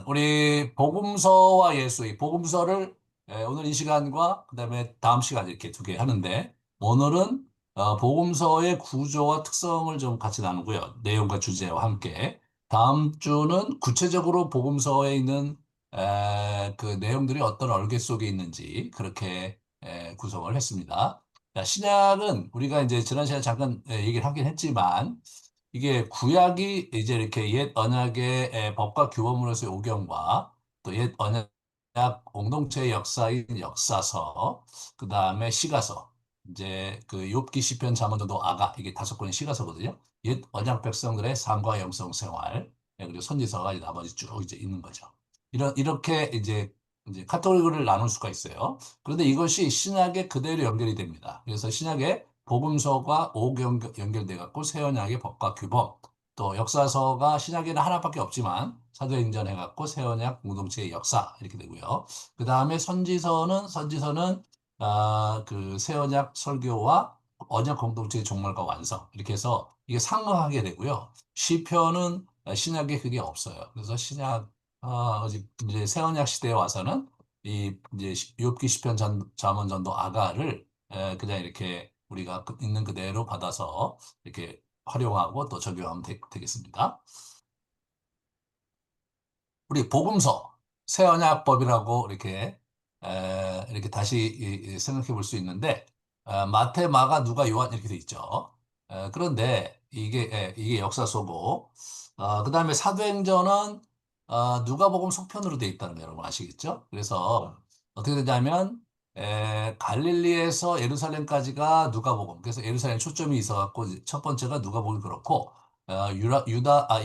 그러면 우리 복음서와 예수, 이 복음서를 오늘 이 시간과 그다음에 다음 시간 이렇게 두 개 하는데 오늘은 복음서의 구조와 특성을 좀 같이 나누고요. 내용과 주제와 함께. 다음 주는 구체적으로 복음서에 있는 그 내용들이 어떤 얼개 속에 있는지 그렇게 구성을 했습니다. 자, 신약은 우리가 이제 지난 시간에 잠깐 얘기를 하긴 했지만 이게 구약이 이제 이렇게 옛 언약의 법과 규범으로서의 오경과 또 옛 언약 공동체의 역사인 역사서, 그 다음에 시가서, 이제 그 욥기 시편 잠언 전도 아가 이게 다섯 권의 시가서거든요. 옛 언약 백성들의 삶과 영성 생활, 그리고 선지서가 이제 나머지 쭉 이제 있는 거죠. 이렇게 이제 카테고리를 나눌 수가 있어요. 그런데 이것이 신약에 그대로 연결이 됩니다. 그래서 신약에 복음서가 오경 연결돼 갖고 새 언약의 법과 규범, 또 역사서가 신약에는 하나밖에 없지만 사도행전 해갖고 새 언약 공동체의 역사 이렇게 되고요. 그 다음에 선지서는 그새 언약 설교와 언약 공동체의 종말과 완성 이렇게 해서 이게 상응하게 되고요. 시편은 신약에 그게 없어요. 그래서 이제 새 언약 시대에 와서는 이 이제 욥기 시편 잠언 전도 아가를 그냥 이렇게 우리가 있는 그대로 받아서 이렇게 활용하고 또 적용하면 되겠습니다. 우리 복음서 새 언약법이라고 이렇게 다시 생각해 볼 수 있는데 마태, 마가, 누가, 요한 이렇게 돼 있죠. 그런데 이게 역사서고 그다음에 사도행전은 누가복음 속편으로 돼 있다는 거 여러분 아시겠죠? 그래서 어떻게 되냐면 갈릴리에서 예루살렘까지가 누가복음. 그래서 예루살렘 초점이 있어갖고 첫 번째가 누가복음이 그렇고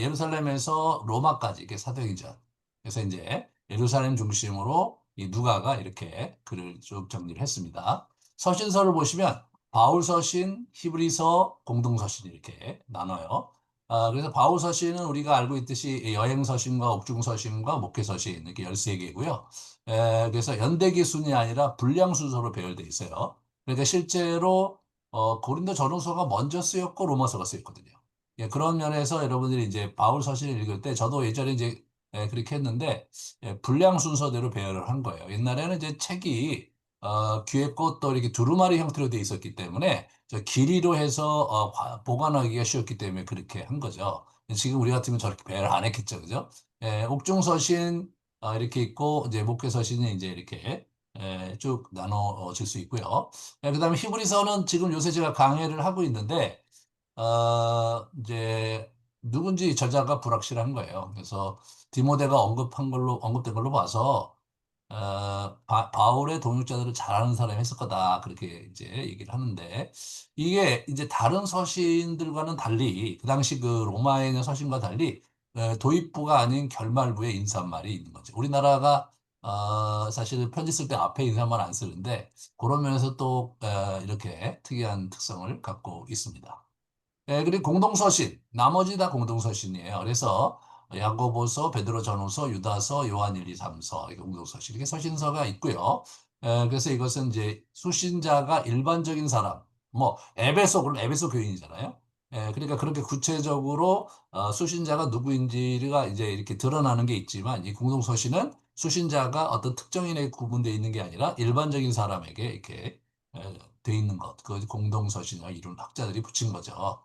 예루살렘에서 로마까지 이게 사도행전. 그래서 이제 예루살렘 중심으로 이 누가가 이렇게 글을 쭉 정리를 했습니다. 서신서를 보시면 바울 서신, 히브리서, 공동 서신 이렇게 나눠요. 그래서 바울 서신은 우리가 알고 있듯이 여행 서신과 옥중 서신과 목회 서신 이렇게 13개고요. 그래서 연대기 순이 아니라 분량 순서로 배열돼 있어요. 그러니까 실제로 고린도 전후서가 먼저 쓰였고 로마서가 쓰였거든요. 예, 그런 면에서 여러분들이 이제 바울 서신을 읽을 때 저도 예전에 이제 그렇게 했는데 분량 순서대로 배열을 한 거예요. 옛날에는 이제 책이 귀했고 또 이렇게 두루마리 형태로 돼 있었기 때문에 저 길이로 해서 보관하기가 쉬웠기 때문에 그렇게 한 거죠. 지금 우리 같으면 저렇게 배열 안 했겠죠, 그죠? 옥중 서신 이렇게 있고 이제 목회 서신이 이제 이렇게 쭉 나눠질 수 있고요. 그다음에 히브리서는 지금 요새 제가 강해를 하고 있는데 이제 누군지 저자가 불확실한 거예요. 그래서 디모데가 언급된 걸로 봐서 바울의 동역자들을 잘 아는 사람이 했을 거다. 그렇게 이제 얘기를 하는데, 이게 이제 다른 서신들과는 달리, 그 당시 그 로마에 있는 서신과 달리, 도입부가 아닌 결말부에 인사말이 있는 거죠. 우리나라가, 사실 편지 쓸 때 앞에 인사말 안 쓰는데, 그런 면에서 또, 이렇게 특이한 특성을 갖고 있습니다. 그리고 공동서신, 나머지 다 공동서신이에요. 그래서 야고보서, 베드로 전후서, 유다서, 요한 1, 2, 3서 이게 공동서신 이렇게 서신서가 있고요. 그래서 이것은 이제 수신자가 일반적인 사람, 뭐 그럼 에베소 교인이잖아요. 그러니까 그렇게 구체적으로 수신자가 누구인지가 이제 이렇게 드러나는 게 있지만 이 공동서신은 수신자가 어떤 특정인에게 구분되어 있는 게 아니라 일반적인 사람에게 이렇게 돼 있는 것, 그 공동서신을 이룬 학자들이 붙인 거죠.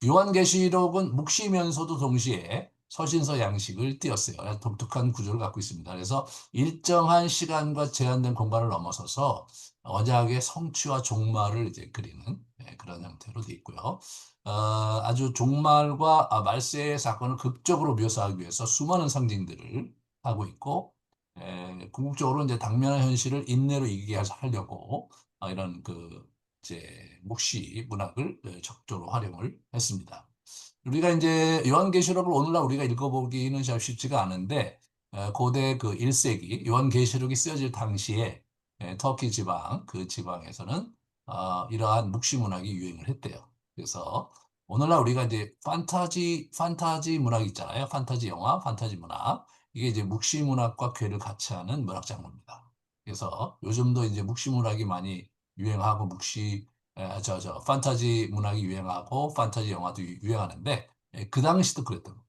요한계시록은 묵시면서도 동시에 서신서 양식을 띄었어요. 독특한 구조를 갖고 있습니다. 그래서 일정한 시간과 제한된 공간을 넘어서서 언약의 성취와 종말을 이제 그리는 그런 형태로 돼 있고요. 아주 종말과 말세의 사건을 극적으로 묘사하기 위해서 수많은 상징들을 하고 있고, 궁극적으로 이제 당면한 현실을 인내로 이기게 하려고 이런 이제 묵시 문학을 적극적으로 활용을 했습니다. 우리가 이제 요한계시록을 오늘날 우리가 읽어보기는 참 쉽지가 않은데 고대 그 1세기 요한계시록이 쓰여질 당시에 터키 지방 그 지방에서는 이러한 묵시 문학이 유행을 했대요. 그래서 오늘날 우리가 이제 판타지 문학 있잖아요. 판타지 영화, 판타지 문학. 이게 이제 묵시 문학과 괴를 같이 하는 문학 장르입니다. 그래서 요즘도 이제 묵시 문학이 많이 유행하고 판타지 문학이 유행하고 판타지 영화도 유행하는데 그 당시도 그랬던 거예요.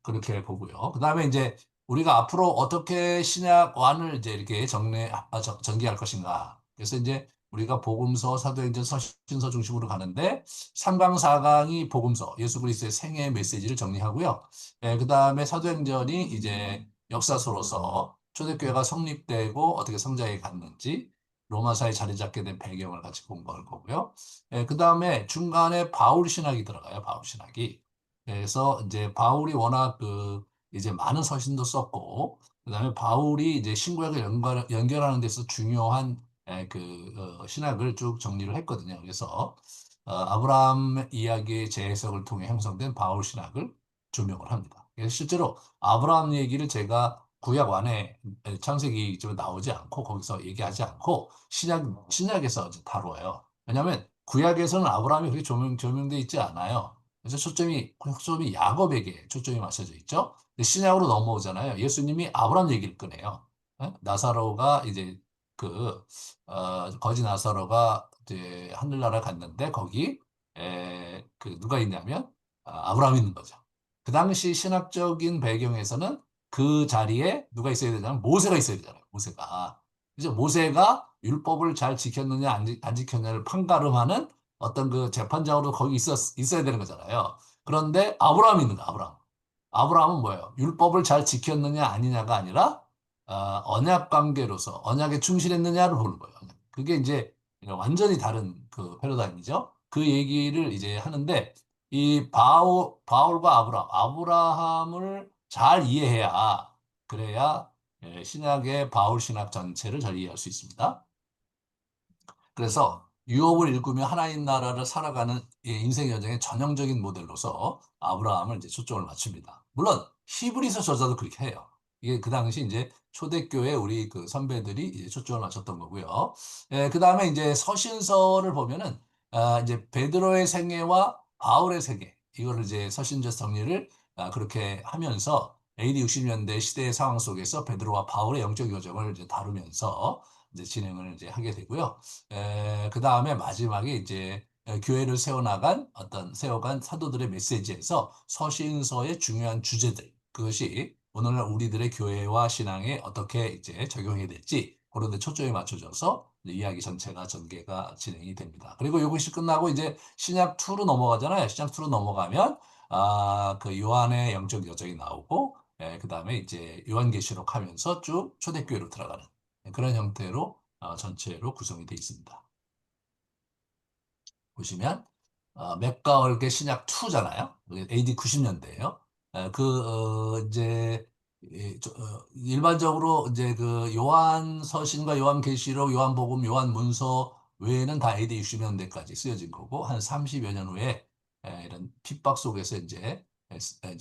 그렇게 보고요. 그다음에 이제 우리가 앞으로 어떻게 신약완을 이제 이렇게 전개할 것인가. 그래서 이제 우리가 복음서, 사도행전, 서신서 중심으로 가는데 3강, 4강이 복음서, 예수 그리스도의 생애 메시지를 정리하고요. 그다음에 사도행전이 이제 역사서로서 초대교회가 성립되고 어떻게 성장해 갔는지 로마사에 자리 잡게 된 배경을 같이 공부할 거고요. 그다음에 중간에 바울 신학이 들어가요. 바울 신학이. 그래서 이제 바울이 워낙 이제 많은 서신도 썼고, 그다음에 바울이 이제 신구약을 연결하는 데서 중요한 신학을 쭉 정리를 했거든요. 그래서 아브라함 이야기의 재해석을 통해 형성된 바울 신학을 조명을 합니다. 그래서 실제로 아브라함 얘기를 제가 구약 안에 창세기 좀 나오지 않고 거기서 얘기하지 않고 신약에서 이제 다뤄요. 왜냐하면 구약에서는 아브라함이 그렇게 조명돼 있지 않아요. 그래서 초점이 야곱에게 초점이 맞춰져 있죠. 근데 신약으로 넘어오잖아요. 예수님이 아브라함 얘기를 꺼내요. 나사로가 이제 거지 나사로가 이제 하늘나라 갔는데 거기 누가 있냐면 아브라함이 있는 거죠. 그 당시 신학적인 배경에서는 그 자리에 누가 있어야 되냐면 모세가 있어야 되잖아요. 모세가. 그래서 모세가 율법을 잘 지켰느냐 안 지켰느냐를 판가름하는 어떤 그 재판장으로 거기 있어야 되는 거잖아요. 그런데 아브라함이 있는 거야, 아브라함. 아브라함은 뭐예요? 율법을 잘 지켰느냐 아니냐가 아니라 언약 관계로서 언약에 충실했느냐를 보는 거예요. 그게 이제 완전히 다른 그 패러다임이죠. 그 얘기를 이제 하는데 이 바울과 아브라함을 잘 이해해야 그래야 신약의 바울 신학 전체를 잘 이해할 수 있습니다. 그래서 유업을 일구며 하나님 나라를 살아가는 인생 여정의 전형적인 모델로서 아브라함을 이제 초점을 맞춥니다. 물론 히브리서 저자도 그렇게 해요. 이게 그 당시 이제 초대교회 우리 그 선배들이 이제 초점을 맞췄던 거고요. 그 다음에 이제 서신서를 보면은 이제 베드로의 생애와 바울의 생애 이거를 이제 서신적 정리를 그렇게 하면서 AD 60년대 시대의 상황 속에서 베드로와 바울의 영적 여정을 이제 다루면서 이제 진행을 이제 하게 되고요. 그 다음에 마지막에 이제 교회를 세워간 사도들의 메시지에서 서신서의 중요한 주제들, 그것이 오늘날 우리들의 교회와 신앙에 어떻게 이제 적용해야 될지 그런 데 초점이 맞춰져서 이야기 전체가 전개가 진행이 됩니다. 그리고 이것이 끝나고 이제 신약 2로 넘어가잖아요. 신약 2로 넘어가면 그 요한의 영적 여정이 나오고 그 다음에 이제 요한계시록 하면서 쭉 초대교회로 들어가는 그런 형태로 전체로 구성이 되어 있습니다. 보시면 맥과 얼의 신약 2잖아요. AD 90년대예요. 이제 일반적으로 이제 그 요한 서신과 요한 계시록, 요한 복음, 요한 문서 외에는 다 AD 60년대까지 쓰여진 거고 한 30여 년 후에 이런 핍박 속에서 이제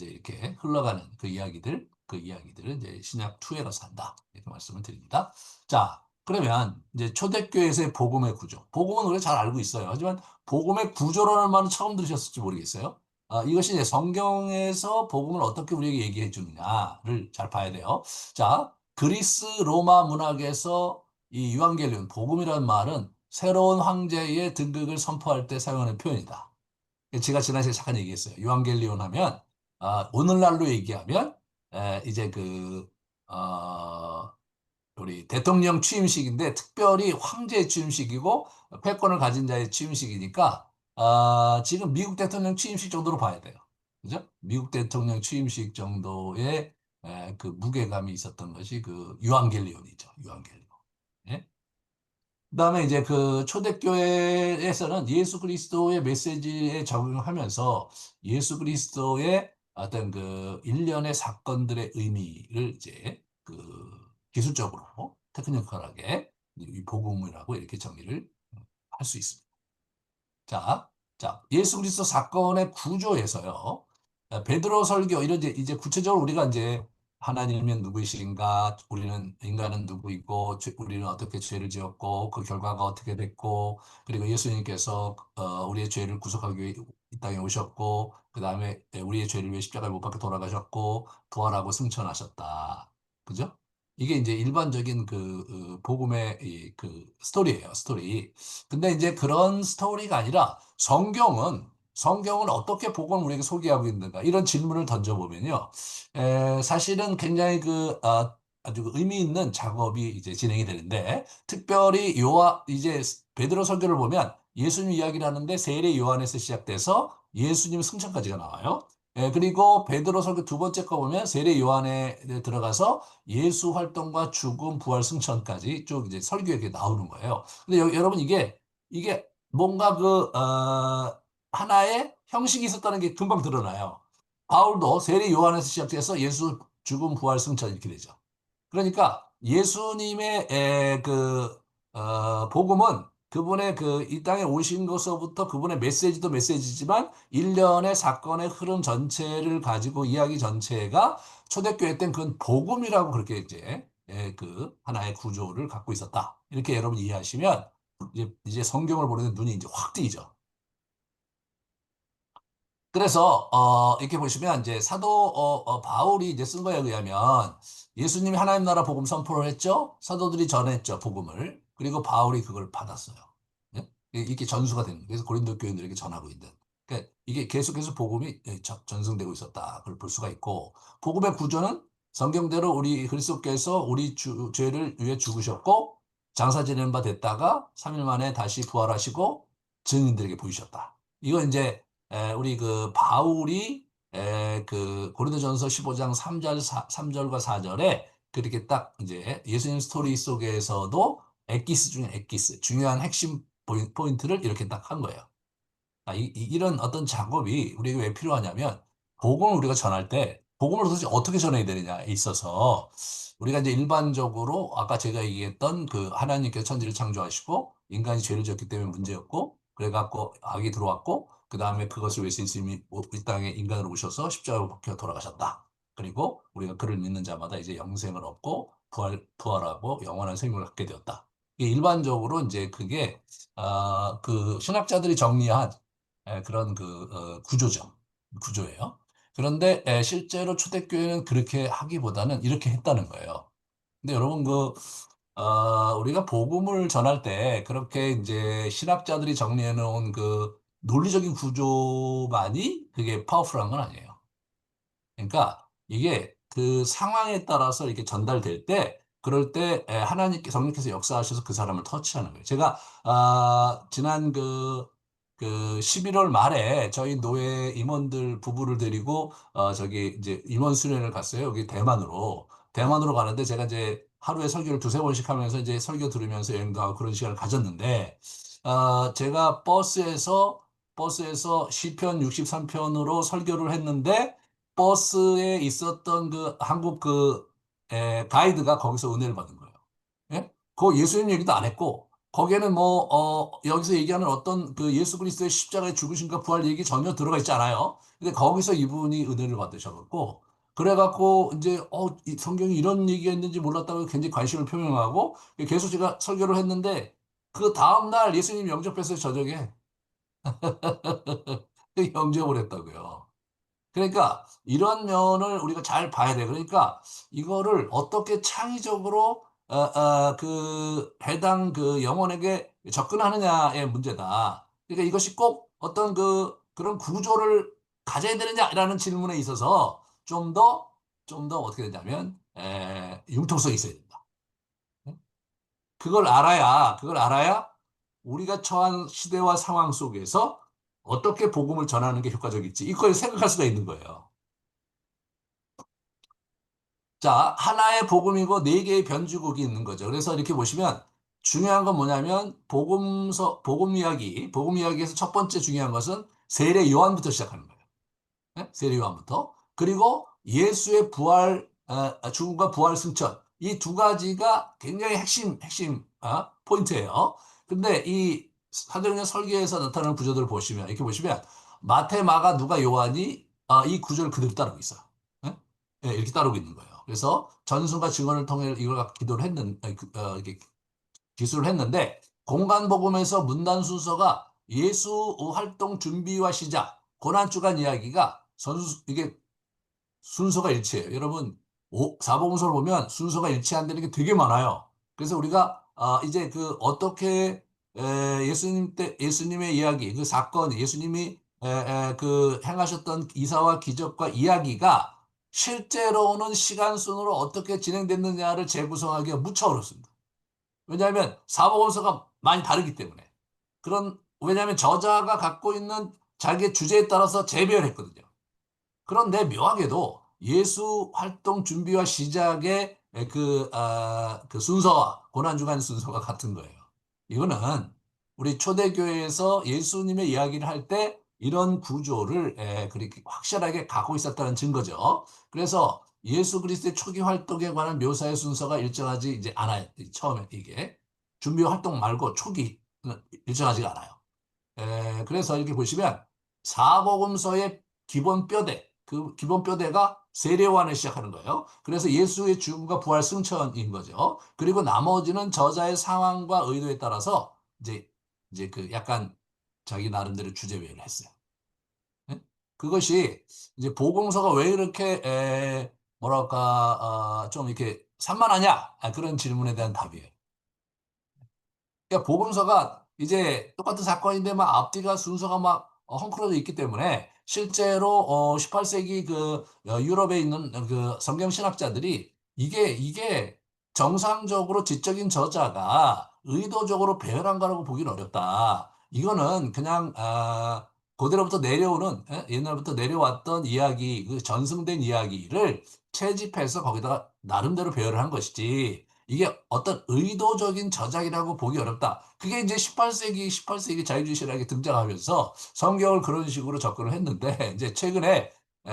이렇게 흘러가는 그 이야기들은 이제 신약 2에 가서 한다. 이렇게 말씀을 드립니다. 자, 그러면 이제 초대교회에서의 복음의 구조. 복음은 우리가 잘 알고 있어요. 하지만 복음의 구조라는 말은 처음 들으셨을지 모르겠어요. 이것이 이제 성경에서 복음을 어떻게 우리에게 얘기해 주느냐를 잘 봐야 돼요. 자, 그리스 로마 문학에서 이 유앙겔리온, 복음이라는 말은 새로운 황제의 등극을 선포할 때 사용하는 표현이다. 제가 지난 시간에 잠깐 얘기했어요. 유앙겔리온 하면, 오늘날로 얘기하면, 이제 어, 우리 대통령 취임식인데 특별히 황제의 취임식이고 패권을 가진 자의 취임식이니까 지금 미국 대통령 취임식 정도로 봐야 돼요. 그죠? 미국 대통령 취임식 정도의 그 무게감이 있었던 것이 그 유앙겔리온이죠. 유앙겔리온. 예? 그다음에 이제 그 초대교회에서는 예수 그리스도의 메시지에 적용하면서 예수 그리스도의 어떤 그 일련의 사건들의 의미를 이제 기술적으로 테크니컬하게 이 복음이라고 이렇게 정리를 할 수 있습니다. 자, 예수 그리스도 사건의 구조에서요. 베드로 설교 이런 이제 구체적으로 우리가 이제 하나님은 누구이신가, 우리는 인간은 누구이고, 우리는 어떻게 죄를 지었고, 그 결과가 어떻게 됐고, 그리고 예수님께서 우리의 죄를 구속하기 위해 이 땅에 오셨고, 그 다음에 우리의 죄를 위해 십자가에 못 박혀 돌아가셨고, 부활하고 승천하셨다. 그죠? 이게 이제 일반적인 복음의 그 스토리예요, 스토리. 근데 이제 그런 스토리가 아니라 성경은 성경은 어떻게 복음을 우리에게 소개하고 있는가? 이런 질문을 던져보면요. 사실은 굉장히 아주 그 의미 있는 작업이 이제 진행이 되는데, 특별히 이제 베드로 설교를 보면 예수님 이야기를 하는데 세례 요한에서 시작돼서 예수님 승천까지가 나와요. 그리고 베드로 설교 두 번째 거 보면 세례 요한에 들어가서 예수 활동과 죽음, 부활, 승천까지 쭉 이제 설교에 이렇게 나오는 거예요. 근데 여러분 이게 뭔가 하나의 형식이 있었다는 게 금방 드러나요. 바울도 세례 요한에서 시작해서 예수 죽음, 부활, 승천 이렇게 되죠. 그러니까 예수님의 복음은 그분의 이 땅에 오신 것서부터 그분의 메시지도 메시지지만 일련의 사건의 흐름 전체를 가지고 이야기 전체가 초대교회 땐 그건 복음이라고 그렇게 이제 하나의 구조를 갖고 있었다. 이렇게 여러분 이해하시면 이제 성경을 보는 눈이 이제 확 뜨이죠. 그래서 이렇게 보시면 이제 사도 바울이 이제 쓴 거에 의하면 예수님이 하나님 나라 복음 선포를 했죠. 사도들이 전했죠, 복음을. 그리고 바울이 그걸 받았어요. 예? 이게 전수가 되는 거예요. 그래서 고린도 교인들에게 전하고 있는. 그러니까 이게 계속해서 복음이 전승되고 있었다. 그걸 볼 수가 있고 복음의 구조는 성경대로 우리 그리스도께서 우리 죄를 위해 죽으셨고 장사 지내는 바 됐다가 3일 만에 다시 부활하시고 증인들에게 보이셨다. 이거 이제 우리 바울이 고린도전서 15장 3절과 4절에 그렇게 딱 이제 예수님 스토리 속에서도 엑기스 중에 엑기스 중요한 핵심 포인트를 이렇게 딱 한 거예요. 이런 어떤 작업이 우리에게 왜 필요하냐면, 복음을 우리가 전할 때, 복음을 도대체 어떻게 전해야 되느냐에 있어서, 우리가 이제 일반적으로, 아까 제가 얘기했던 하나님께서 천지를 창조하시고, 인간이 죄를 지었기 때문에 문제였고, 그래갖고 악이 들어왔고, 그 다음에 그것을 위해서 예수님이 이 땅에 인간으로 오셔서 십자가로 박혀 돌아가셨다. 그리고 우리가 그를 믿는 자마다 이제 영생을 얻고, 부활하고 영원한 생명을 갖게 되었다. 이게 일반적으로 이제 그게, 신학자들이 정리한 그런 구조예요. 그런데 실제로 초대교회는 그렇게 하기보다는 이렇게 했다는 거예요. 근데 여러분 우리가 복음을 전할 때 그렇게 이제 신학자들이 정리해 놓은 논리적인 구조만이 그게 파워풀한 건 아니에요. 그러니까 이게 그 상황에 따라서 이렇게 전달될 때 그럴 때 하나님께 성령께서 역사하셔서 그 사람을 터치하는 거예요. 제가 지난 11월 말에 저희 노예 임원들 부부를 데리고 저기 이제 임원 수련을 갔어요. 여기 대만으로 가는데 제가 이제 하루에 설교를 두세 번씩 하면서 이제 설교 들으면서 여행도 하고 그런 시간을 가졌는데 제가 버스에서 시편 63편으로 설교를 했는데 버스에 있었던 한국 가이드가 거기서 은혜를 받은 거예요. 예? 그 예수님 얘기도 안 했고, 거기에는 여기서 얘기하는 어떤 예수 그리스도의 십자가의 죽으심과 부활 얘기 전혀 들어가 있지 않아요. 근데 거기서 이분이 은혜를 받으셔갖고, 그래갖고 이제, 이 성경이 이런 얘기가 있는지 몰랐다고 굉장히 관심을 표명하고, 계속 제가 설교를 했는데, 그 다음날 예수님 영접했어요, 저녁에. 영접을 했다고요. 그러니까 이런 면을 우리가 잘 봐야 돼. 그러니까 이거를 어떻게 창의적으로 해당 영혼에게 접근하느냐의 문제다. 그러니까 이것이 꼭 어떤 그런 구조를 가져야 되느냐라는 질문에 있어서 좀 더 어떻게 되냐면 융통성이 있어야 된다. 그걸 알아야 우리가 처한 시대와 상황 속에서 어떻게 복음을 전하는 게 효과적일지 이걸 생각할 수가 있는 거예요. 자, 하나의 복음이고 네 개의 변주곡이 있는 거죠. 그래서 이렇게 보시면 중요한 건 뭐냐면 복음 이야기에서 첫 번째 중요한 것은 세례 요한부터 시작하는 거예요. 네? 세례 요한부터. 그리고 예수의 부활, 죽음과 부활 승천. 이 두 가지가 굉장히 핵심 포인트예요. 근데 이 사도행전 설계에서 나타나는 구조들을 보시면 이렇게 보시면 마태, 마가, 누가, 요한이 이 구조를 그대로 따르고 있어요. 네? 네, 이렇게 따르고 있는 거예요. 그래서 전순과 증언을 통해 이걸 갖고 기도를 이렇게 기술을 했는데 공간 복음에서 문단 순서가 예수 활동 준비와 시작, 고난주간 이야기가 이게 순서가 일치해요. 여러분, 사복음서를 보면 순서가 일치 안 되는 게 되게 많아요. 그래서 우리가 이제 어떻게 예수님의 이야기, 그 사건, 예수님이 그 행하셨던 이사와 기적과 이야기가 실제로는 시간 순으로 어떻게 진행됐느냐를 재구성하기가 무척 어렵습니다. 왜냐하면 사복음서가 많이 다르기 때문에. 왜냐하면 저자가 갖고 있는 자기의 주제에 따라서 재배열했거든요. 그런데 묘하게도 예수 활동 준비와 시작의 그 순서와 고난주간 순서가 같은 거예요. 이거는 우리 초대교회에서 예수님의 이야기를 할 때 이런 구조를 그렇게 확실하게 갖고 있었다는 증거죠. 그래서 예수 그리스도의 초기 활동에 관한 묘사의 순서가 일정하지 이제 않아요. 처음에 이게 준비 활동 말고 초기 일정하지가 않아요. 그래서 이렇게 보시면 사복음서의 기본 뼈대, 그 기본 뼈대가 세례요한을 시작하는 거예요. 그래서 예수의 죽음과 부활 승천인 거죠. 그리고 나머지는 저자의 상황과 의도에 따라서 이제 그 약간 자기 나름대로 주제별을 했어요. 예? 그것이 이제 복음서가 왜 이렇게 뭐랄까 좀 이렇게 산만하냐? 그런 질문에 대한 답이에요. 그러니까 복음서가 이제 똑같은 사건인데 막 앞뒤가 순서가 막 헝클어져 있기 때문에 실제로 18세기 그 유럽에 있는 그 성경 신학자들이 이게 정상적으로 지적인 저자가 의도적으로 배열한 거라고 보기는 어렵다. 이거는 그냥 그대로부터 내려오는 옛날부터 내려왔던 이야기, 그 전승된 이야기를 채집해서 거기다가 나름대로 배열을 한 것이지. 이게 어떤 의도적인 저작이라고 보기 어렵다. 그게 이제 18세기 자유주의 신학이 등장하면서 성경을 그런 식으로 접근을 했는데, 이제 최근에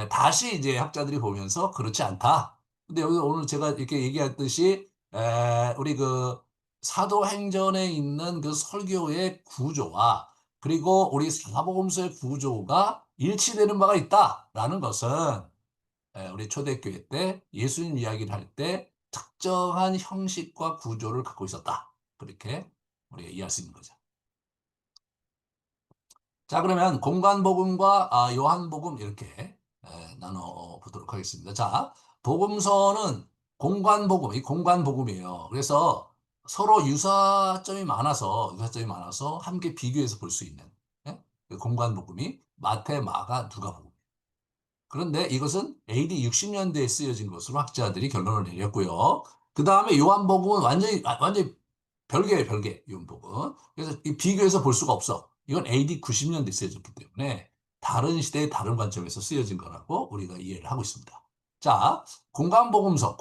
다시 이제 학자들이 보면서 그렇지 않다. 근데 여기 오늘 제가 이렇게 얘기했듯이, 우리 그 사도행전에 있는 그 설교의 구조와 그리고 우리 사복음서의 구조가 일치되는 바가 있다라는 것은 우리 초대교회 때 예수님 이야기를 할 때 특정한 형식과 구조를 갖고 있었다. 그렇게 우리가 이해할 수 있는 거죠. 자, 그러면 공간복음과 요한복음 이렇게 나눠 보도록 하겠습니다. 자, 복음서는 공간복음, 이 공간복음이에요. 그래서 서로 유사점이 많아서 함께 비교해서 볼 수 있는 그 공간복음이 마태, 마가, 누가복음. 그런데 이것은 AD 60년대에 쓰여진 것으로 학자들이 결론을 내렸고요. 그 다음에 요한복음은 완전히 별개예요, 별개. 요한복음. 그래서 이 비교해서 볼 수가 없어. 이건 AD 90년대에 쓰여졌기 때문에 다른 시대의 다른 관점에서 쓰여진 거라고 우리가 이해를 하고 있습니다. 자, 공간복음서,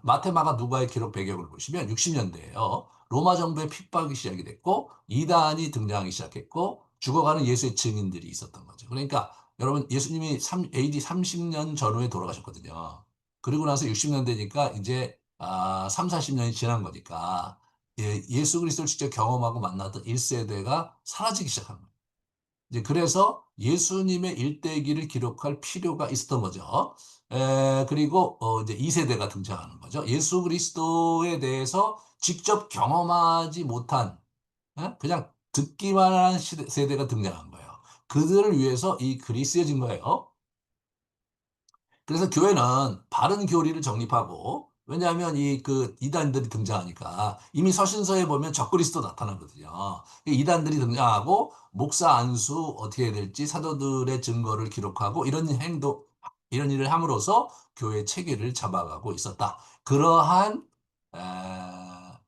마테마가 누가의 기록 배경을 보시면 60년대예요. 로마 정부의 핍박이 시작이 됐고 이단이 등장하기 시작했고 죽어가는 예수의 증인들이 있었던 거죠. 그러니까 여러분, 예수님이 AD 30년 전후에 돌아가셨거든요. 그리고 나서 60년대니까 이제 3, 40년이 지난 거니까 예수 그리스도를 직접 경험하고 만났던 1세대가 사라지기 시작한 거예요. 이제 그래서 예수님의 일대기를 기록할 필요가 있었던 거죠. 그리고 이제 2세대가 등장하는 거죠. 예수 그리스도에 대해서 직접 경험하지 못한 그냥 듣기만 한 세대가 등장한 거예요. 그들을 위해서 이 글이 쓰여진 거예요. 그래서 교회는 바른 교리를 정립하고, 왜냐하면 이단들이 등장하니까 이미 서신서에 보면 적그리스도 나타나거든요. 이단들이 등장하고 목사 안수 어떻게 해야 될지 사도들의 증거를 기록하고 이런 일을 함으로써 교회 체계를 잡아가고 있었다. 그러한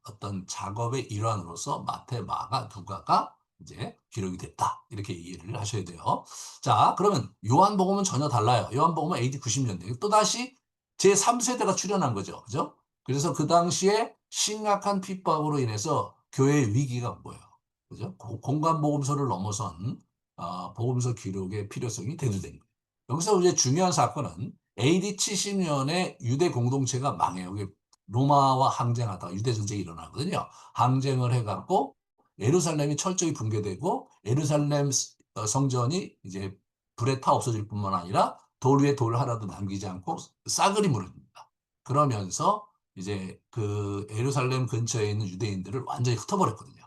어떤 작업의 일환으로서 마태, 마가, 누가가 이제 기록이 됐다. 이렇게 이해를 하셔야 돼요. 자, 그러면 요한복음은 전혀 달라요. 요한복음은 AD 90년대. 또다시 제3세대가 출현한 거죠. 그죠? 그래서 그 당시에 심각한 핍박으로 인해서 교회의 위기가 온 거예요. 그죠? 공간복음서를 넘어선 복음서 기록의 필요성이 대두된 거예요. 여기서 이제 중요한 사건은 AD 70년에 유대 공동체가 망해요. 로마와 항쟁하다가 유대 전쟁이 일어나거든요. 항쟁을 해갖고 예루살렘이 철저히 붕괴되고 예루살렘 성전이 이제 불에 타 없어질 뿐만 아니라 돌 위에 돌 하나도 남기지 않고 싸그리 무너집니다. 그러면서 이제 그 예루살렘 근처에 있는 유대인들을 완전히 흩어버렸거든요.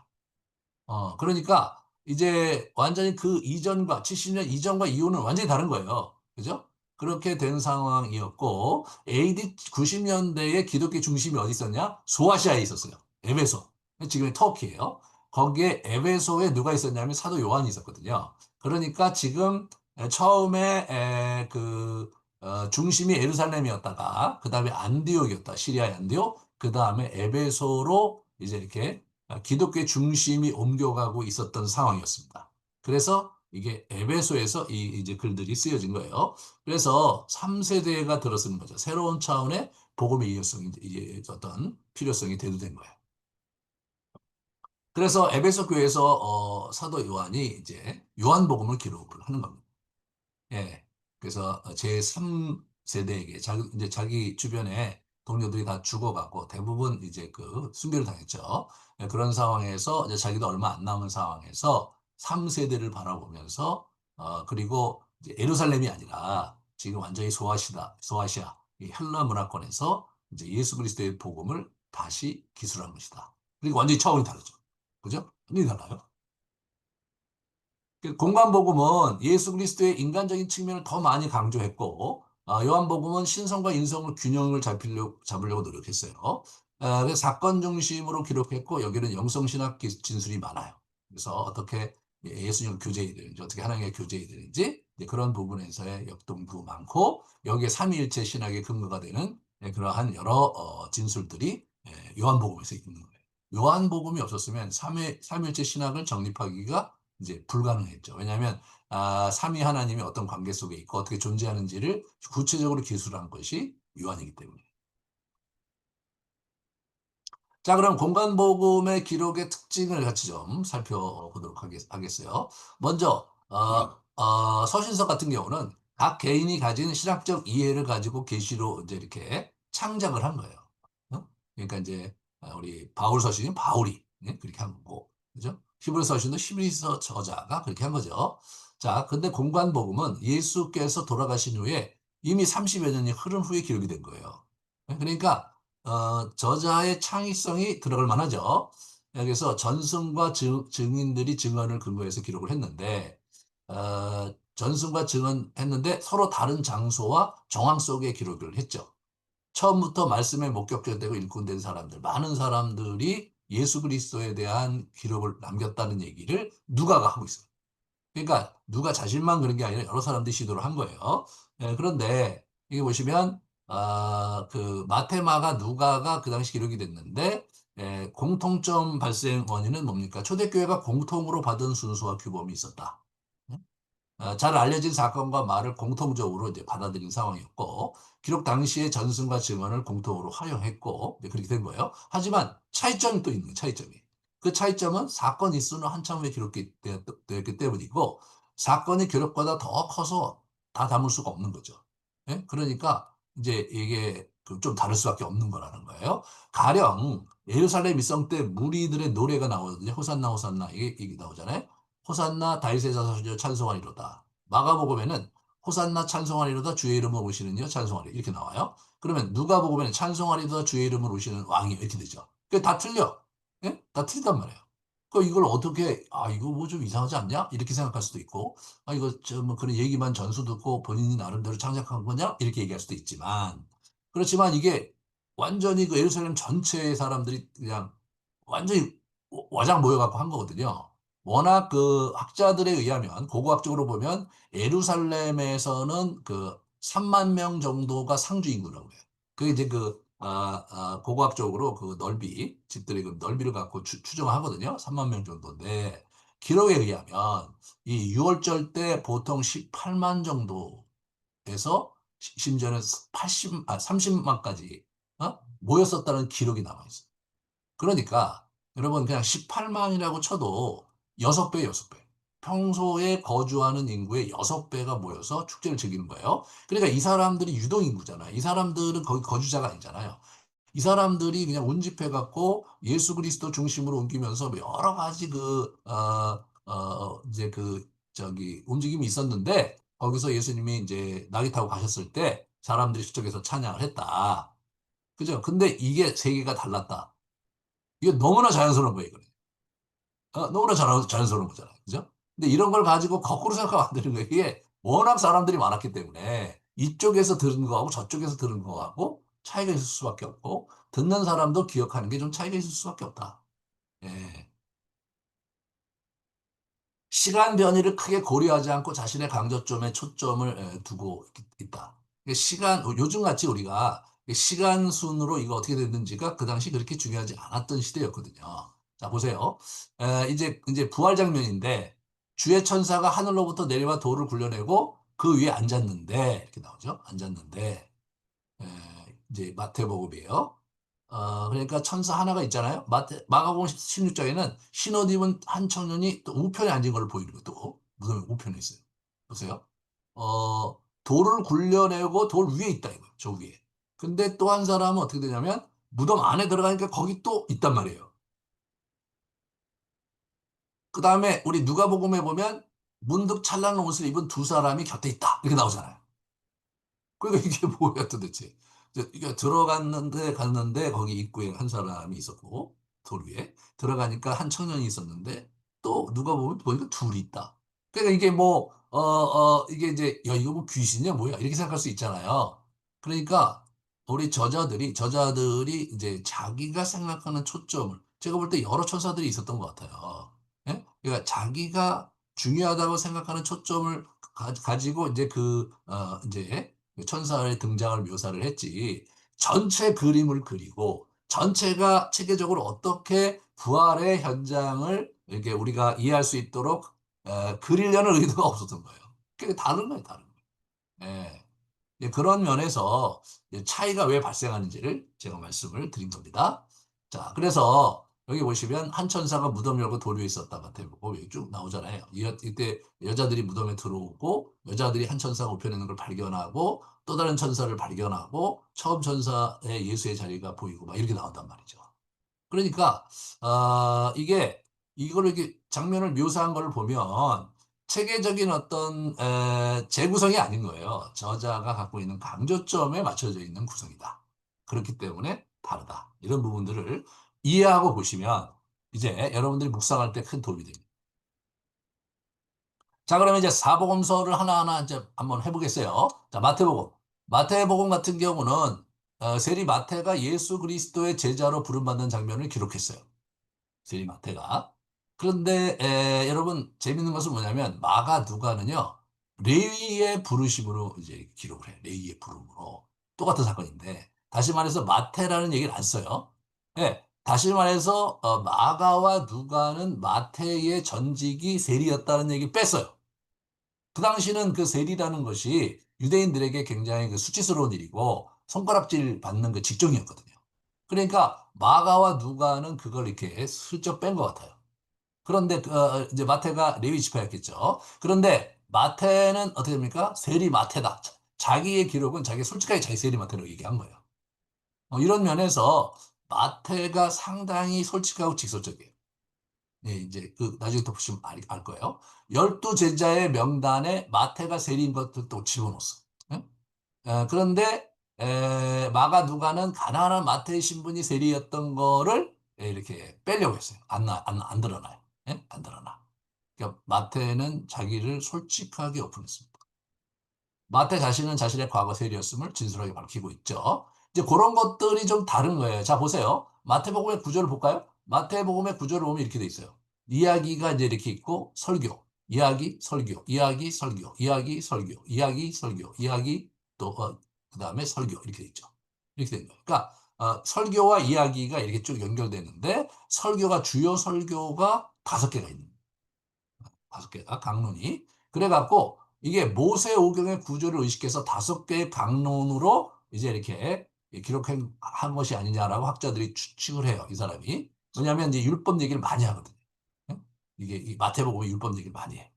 그러니까 이제 완전히 그 이전과 70년 이전과 이후는 완전히 다른 거예요. 그죠? 그렇게 된 상황이었고 AD 90년대에 기독교 중심이 어디 있었냐? 소아시아에 있었어요. 에베소. 지금의 터키예요. 거기에 에베소에 누가 있었냐면 사도 요한이 있었거든요. 그러니까 지금 처음에 중심이 예루살렘이었다가 그 다음에 안디옥이었다. 시리아의 안디옥. 그 다음에 에베소로 이제 이렇게 기독교의 중심이 옮겨가고 있었던 상황이었습니다. 그래서 이게 에베소에서 이 이제 글들이 쓰여진 거예요. 그래서 3세대가 들어서는 거죠. 새로운 차원의 복음의 이어성이 이제 어떤 필요성이 대두된 거예요. 그래서 에베소 교회에서 사도 요한이 이제 요한복음을 기록을 하는 겁니다. 예. 그래서 제3세대에게 이제 자기 주변에 동료들이 다 죽어가고 대부분 이제 그 순교를 당했죠. 예, 그런 상황에서 이제 자기도 얼마 안 남은 상황에서 3세대를 바라보면서 그리고 이제 예루살렘이 아니라 지금 완전히 소아시아 이 헬라 문화권에서 이제 예수 그리스도의 복음을 다시 기술한 것이다. 그리고 완전히 차원이 다르죠. 그죠? 완전히 달라요. 그 공간복음은 예수 그리스도의 인간적인 측면을 더 많이 강조했고, 요한복음은 신성과 인성을 균형을 잡으려고 노력했어요. 그래서 사건 중심으로 기록했고, 여기는 영성신학 진술이 많아요. 그래서 어떻게 예수님 교제해야 되는지, 어떻게 하나님의 교제해야 되는지, 이제 그런 부분에서의 역동도 많고, 여기에 삼위일체 신학의 근거가 되는 그러한 여러 진술들이 요한복음에서 있는 거예요. 요한복음이 없었으면 삼위일체 신학을 정립하기가 이제 불가능했죠. 왜냐하면 삼위 하나님이 어떤 관계 속에 있고 어떻게 존재하는지를 구체적으로 기술한 것이 요한이기 때문에. 자, 그럼 공간복음의 기록의 특징을 같이 좀 살펴보도록 하겠어요. 먼저 서신서 같은 경우는 각 개인이 가진 신학적 이해를 가지고 계시로 이제 이렇게 창작을 한 거예요. 어? 그러니까 이제 우리 바울 서신은 바울이 그렇게 한 거고, 그죠? 히브리 서신도 히브리서 저자가 그렇게 한 거죠. 자, 근데 공관복음은 예수께서 돌아가신 후에 이미 30여 년이 흐른 후에 기록이 된 거예요. 그러니까 저자의 창의성이 들어갈 만하죠. 여기서 전승과 증인들이 증언을 근거해서 기록을 했는데 전승과 증언했는데 서로 다른 장소와 정황 속에 기록을 했죠. 처음부터 말씀에 목격되고 일꾼된 사람들, 많은 사람들이 예수 그리스도에 대한 기록을 남겼다는 얘기를 누가가 하고 있어요. 그러니까 누가 자신만 그런 게 아니라 여러 사람들이 시도를 한 거예요. 그런데 이게 보시면 그 마테마가 누가가 그 당시 기록이 됐는데 공통점 발생 원인은 뭡니까? 초대교회가 공통으로 받은 순서와 규범이 있었다. 잘 알려진 사건과 말을 공통적으로 이제 받아들인 상황이었고, 기록 당시의 전승과 증언을 공통으로 활용했고, 이제 그렇게 된 거예요. 하지만 차이점이 또 있는 거예요, 차이점이. 그 차이점은 사건 일수는 한참 후에 기록되었기 때문이고, 사건의 기록보다 더 커서 다 담을 수가 없는 거죠. 예? 그러니까 이제 이게 그좀 다를 수밖에 없는 거라는 거예요. 가령 예루살렘 입성 때 무리들의 노래가 나오거든요. 호산나 호산나 이게 나오잖아요. 호산나 다윗의 자손이여 찬송하리로다. 마가복음에는 호산나 찬송하리로다 주의 이름으로 오시는 여 찬송하리 이렇게 나와요. 그러면 누가복음에는 찬송하리로다 주의 이름으로 오시는 왕이 이렇게 되죠. 그게 다 틀려. 예? 다 틀리단 말이에요. 그 이걸 어떻게 이거 뭐 좀 이상하지 않냐? 이렇게 생각할 수도 있고 이거 뭐 그런 얘기만 전수 듣고 본인이 나름대로 창작한 거냐? 이렇게 얘기할 수도 있지만 그렇지만 이게 완전히 그 예루살렘 전체의 사람들이 그냥 완전히 와장 모여갖고 한 거거든요. 워낙 그 학자들에 의하면 고고학적으로 보면 예루살렘에서는 그 3만 명 정도가 상주 인구라고 해요. 그게 이제 고고학적으로 그 집들의 그 넓이를 갖고 추정하거든요. 3만 명 정도인데 기록에 의하면 이 6월절 때 보통 18만 정도에서 심지어는 30만까지 모였었다는 기록이 남아 있어요. 그러니까 여러분 그냥 18만이라고 쳐도 6배, 6배. 평소에 거주하는 인구의 6배가 모여서 축제를 즐기는 거예요. 그러니까 이 사람들이 유동인구잖아요. 이 사람들은 거기 거주자가 아니잖아요. 이 사람들이 그냥 운집해갖고 예수 그리스도 중심으로 옮기면서 여러 가지 이제 움직임이 있었는데 거기서 예수님이 이제 나귀 타고 가셨을 때 사람들이 저쪽에서 찬양을 했다. 그죠? 근데 이게 세계가 달랐다. 이게 너무나 자연스러운 거예요, 이거는. 너무나 자연스러운 거잖아요. 그죠? 근데 이런 걸 가지고 거꾸로 생각하면 안 되는 거예요. 이게 워낙 사람들이 많았기 때문에 이쪽에서 들은 거하고 저쪽에서 들은 거하고 차이가 있을 수밖에 없고 듣는 사람도 기억하는 게 좀 차이가 있을 수밖에 없다. 예. 시간 변이를 크게 고려하지 않고 자신의 강조점에 초점을 두고 있다. 요즘같이 우리가 시간 순으로 이거 어떻게 됐는지가 그 당시 그렇게 중요하지 않았던 시대였거든요. 자, 보세요. 이제 부활 장면인데 주의 천사가 하늘로부터 내려와 돌을 굴려내고 그 위에 앉았는데 이렇게 나오죠. 앉았는데 에, 이제 마태복음이에요. 그러니까 천사 하나가 있잖아요. 마가복음 16장에는 흰옷 입은 한 청년이 또 우편에 앉은 걸 보이는 거예요. 또 무덤 우편에 있어요. 보세요. 돌을 굴려내고 돌 위에 있다 이거예요. 저 위에. 근데 또 한 사람은 어떻게 되냐면 무덤 안에 들어가니까 거기 또 있단 말이에요. 그 다음에 우리 누가복음에 보면 문득 찬란한 옷을 입은 두 사람이 곁에 있다. 이렇게 나오잖아요. 그러니까 이게 뭐야 도대체. 이게 갔는데 거기 입구에 한 사람이 있었고 돌 위에 들어가니까 한 청년이 있었는데 또 누가 보면 보니까 둘이 있다. 그러니까 이게 이게 이제 야 이거 뭐 귀신이야 뭐야 이렇게 생각할 수 있잖아요. 그러니까 우리 저자들이 이제 자기가 생각하는 초점을 제가 볼 때 여러 천사들이 있었던 것 같아요. 예? 그러니까 자기가 중요하다고 생각하는 초점을 가지고 이제 이제 천사의 등장을 묘사를 했지. 전체 그림을 그리고 전체가 체계적으로 어떻게 부활의 현장을 이렇게 우리가 이해할 수 있도록 그리려는 의도가 없었던 거예요. 그게 다른 거예요, 다른 거예요. 예. 그런 면에서 차이가 왜 발생하는지를 제가 말씀을 드린 겁니다. 자, 그래서 여기 보시면 한 천사가 무덤 열고 돌 위에 있었다 마태복음 여기 쭉 나오잖아요. 이때 여자들이 무덤에 들어오고 여자들이 한 천사가 우편에 있는 걸 발견하고 또 다른 천사를 발견하고 처음 천사의 예수의 자리가 보이고 막 이렇게 나온단 말이죠. 그러니까 이게 이거를 이렇게 장면을 묘사한 걸 보면 체계적인 어떤 재구성이 아닌 거예요. 저자가 갖고 있는 강조점에 맞춰져 있는 구성이다. 그렇기 때문에 다르다. 이런 부분들을 이해하고 보시면 이제 여러분들이 묵상할 때 큰 도움이 됩니다. 자, 그러면 이제 사복음서를 하나하나 이제 한번 해보겠어요. 자, 마태복음. 마태복음 같은 경우는 세리 마태가 예수 그리스도의 제자로 부름받는 장면을 기록했어요. 세리마테가. 그런데 여러분 재밌는 것은 뭐냐면 마가 누가는요 레위의 부르심으로 이제 기록을 해. 레위의 부름으로 똑같은 사건인데 다시 말해서 마태라는 얘기를 안 써요. 예, 다시 말해서 마가와 누가는 마태의 전직이 세리였다는 얘기 뺐어요. 그 당시는 그 세리라는 것이 유대인들에게 굉장히 그 수치스러운 일이고 손가락질 받는 그 직종이었거든요. 그러니까 마가와 누가는 그걸 이렇게 슬쩍 뺀 것 같아요. 그런데 이제 마태가 레위 지파였겠죠. 그런데 마태는 어떻게 됩니까? 세리 마태다. 자기의 기록은 솔직하게 자기 세리 마태라고 얘기한 거예요. 이런 면에서 마태가 상당히 솔직하고 직설적이에요. 예, 이제 나중에 또 보시면 알 거예요. 열두 제자의 명단에 마태가 세리인 것도 또 집어넣었어. 예? 그런데 마가 누가는 가나안한 마태의 신분이 세리였던 거를 이렇게 빼려고 했어요. 안 드러나요. 예? 안 드러나. 그러니까 마태는 자기를 솔직하게 오픈했습니다. 마태 자신은 자신의 과거 세리였음을 진솔하게 밝히고 있죠. 이제 그런 것들이 좀 다른 거예요. 자, 보세요. 마태복음의 구조를 볼까요? 마태복음의 구조를 보면 이렇게 돼 있어요. 이야기가 이제 이렇게 있고 설교, 이야기, 설교, 이야기, 설교, 이야기, 설교, 이야기, 설교, 이야기 또 그다음에 설교 이렇게 돼 있죠. 이렇게 된 거예요. 그러니까 설교와 이야기가 이렇게 쭉 연결되는데 주요 설교가 5개가 있는 거예요. 5개가 강론이. 그래갖고 이게 모세오경의 구조를 의식해서 5개의 강론으로 이제 이렇게 기록한 것이 아니냐라고 학자들이 추측을 해요. 이 사람이. 왜냐하면 이제 율법 얘기를 많이 하거든요. 예? 이게 이 마태복음이 율법 얘기를 많이 해.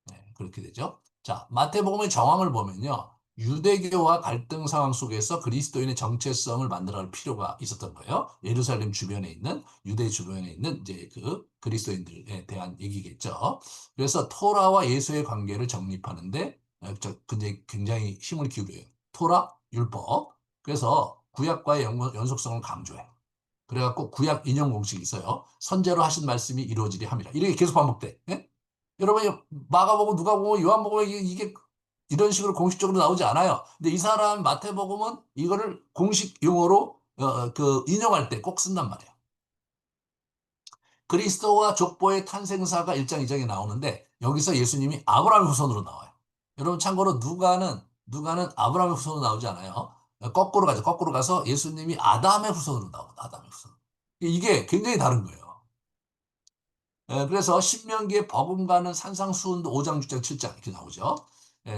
네, 그렇게 되죠. 자, 마태복음의 정황을 보면요. 유대교와 갈등 상황 속에서 그리스도인의 정체성을 만들어갈 필요가 있었던 거예요. 예루살렘 주변에 있는, 유대 주변에 있는 이제 그 그리스도인들에 대한 얘기겠죠. 그래서 토라와 예수의 관계를 정립하는데 굉장히 힘을 기울여요. 토라, 율법. 그래서 구약과의 연속성을 강조해. 그래갖고 구약 인용 공식이 있어요. 선제로 하신 말씀이 이루어지리 함이라. 이렇게 계속 반복돼. 예? 여러분이 마가복음, 누가복음, 요한복음 이게 이런 식으로 공식적으로 나오지 않아요. 근데 이 사람 마태복음은 이거를 공식 용어로 인용할 때 꼭 쓴단 말이에요. 그리스도와 족보의 탄생사가 1장, 2장에 나오는데 여기서 예수님이 아브라함의 후손으로 나와요. 여러분 참고로 누가는 아브라함의 후손으로 나오지 않아요. 거꾸로 가죠. 거꾸로 가서 예수님이 아담의 후손으로 나옵니다. 아담의 후손. 이게 굉장히 다른 거예요. 그래서 신명기에 버금가는 산상수훈도 5장, 6장, 7장 이렇게 나오죠.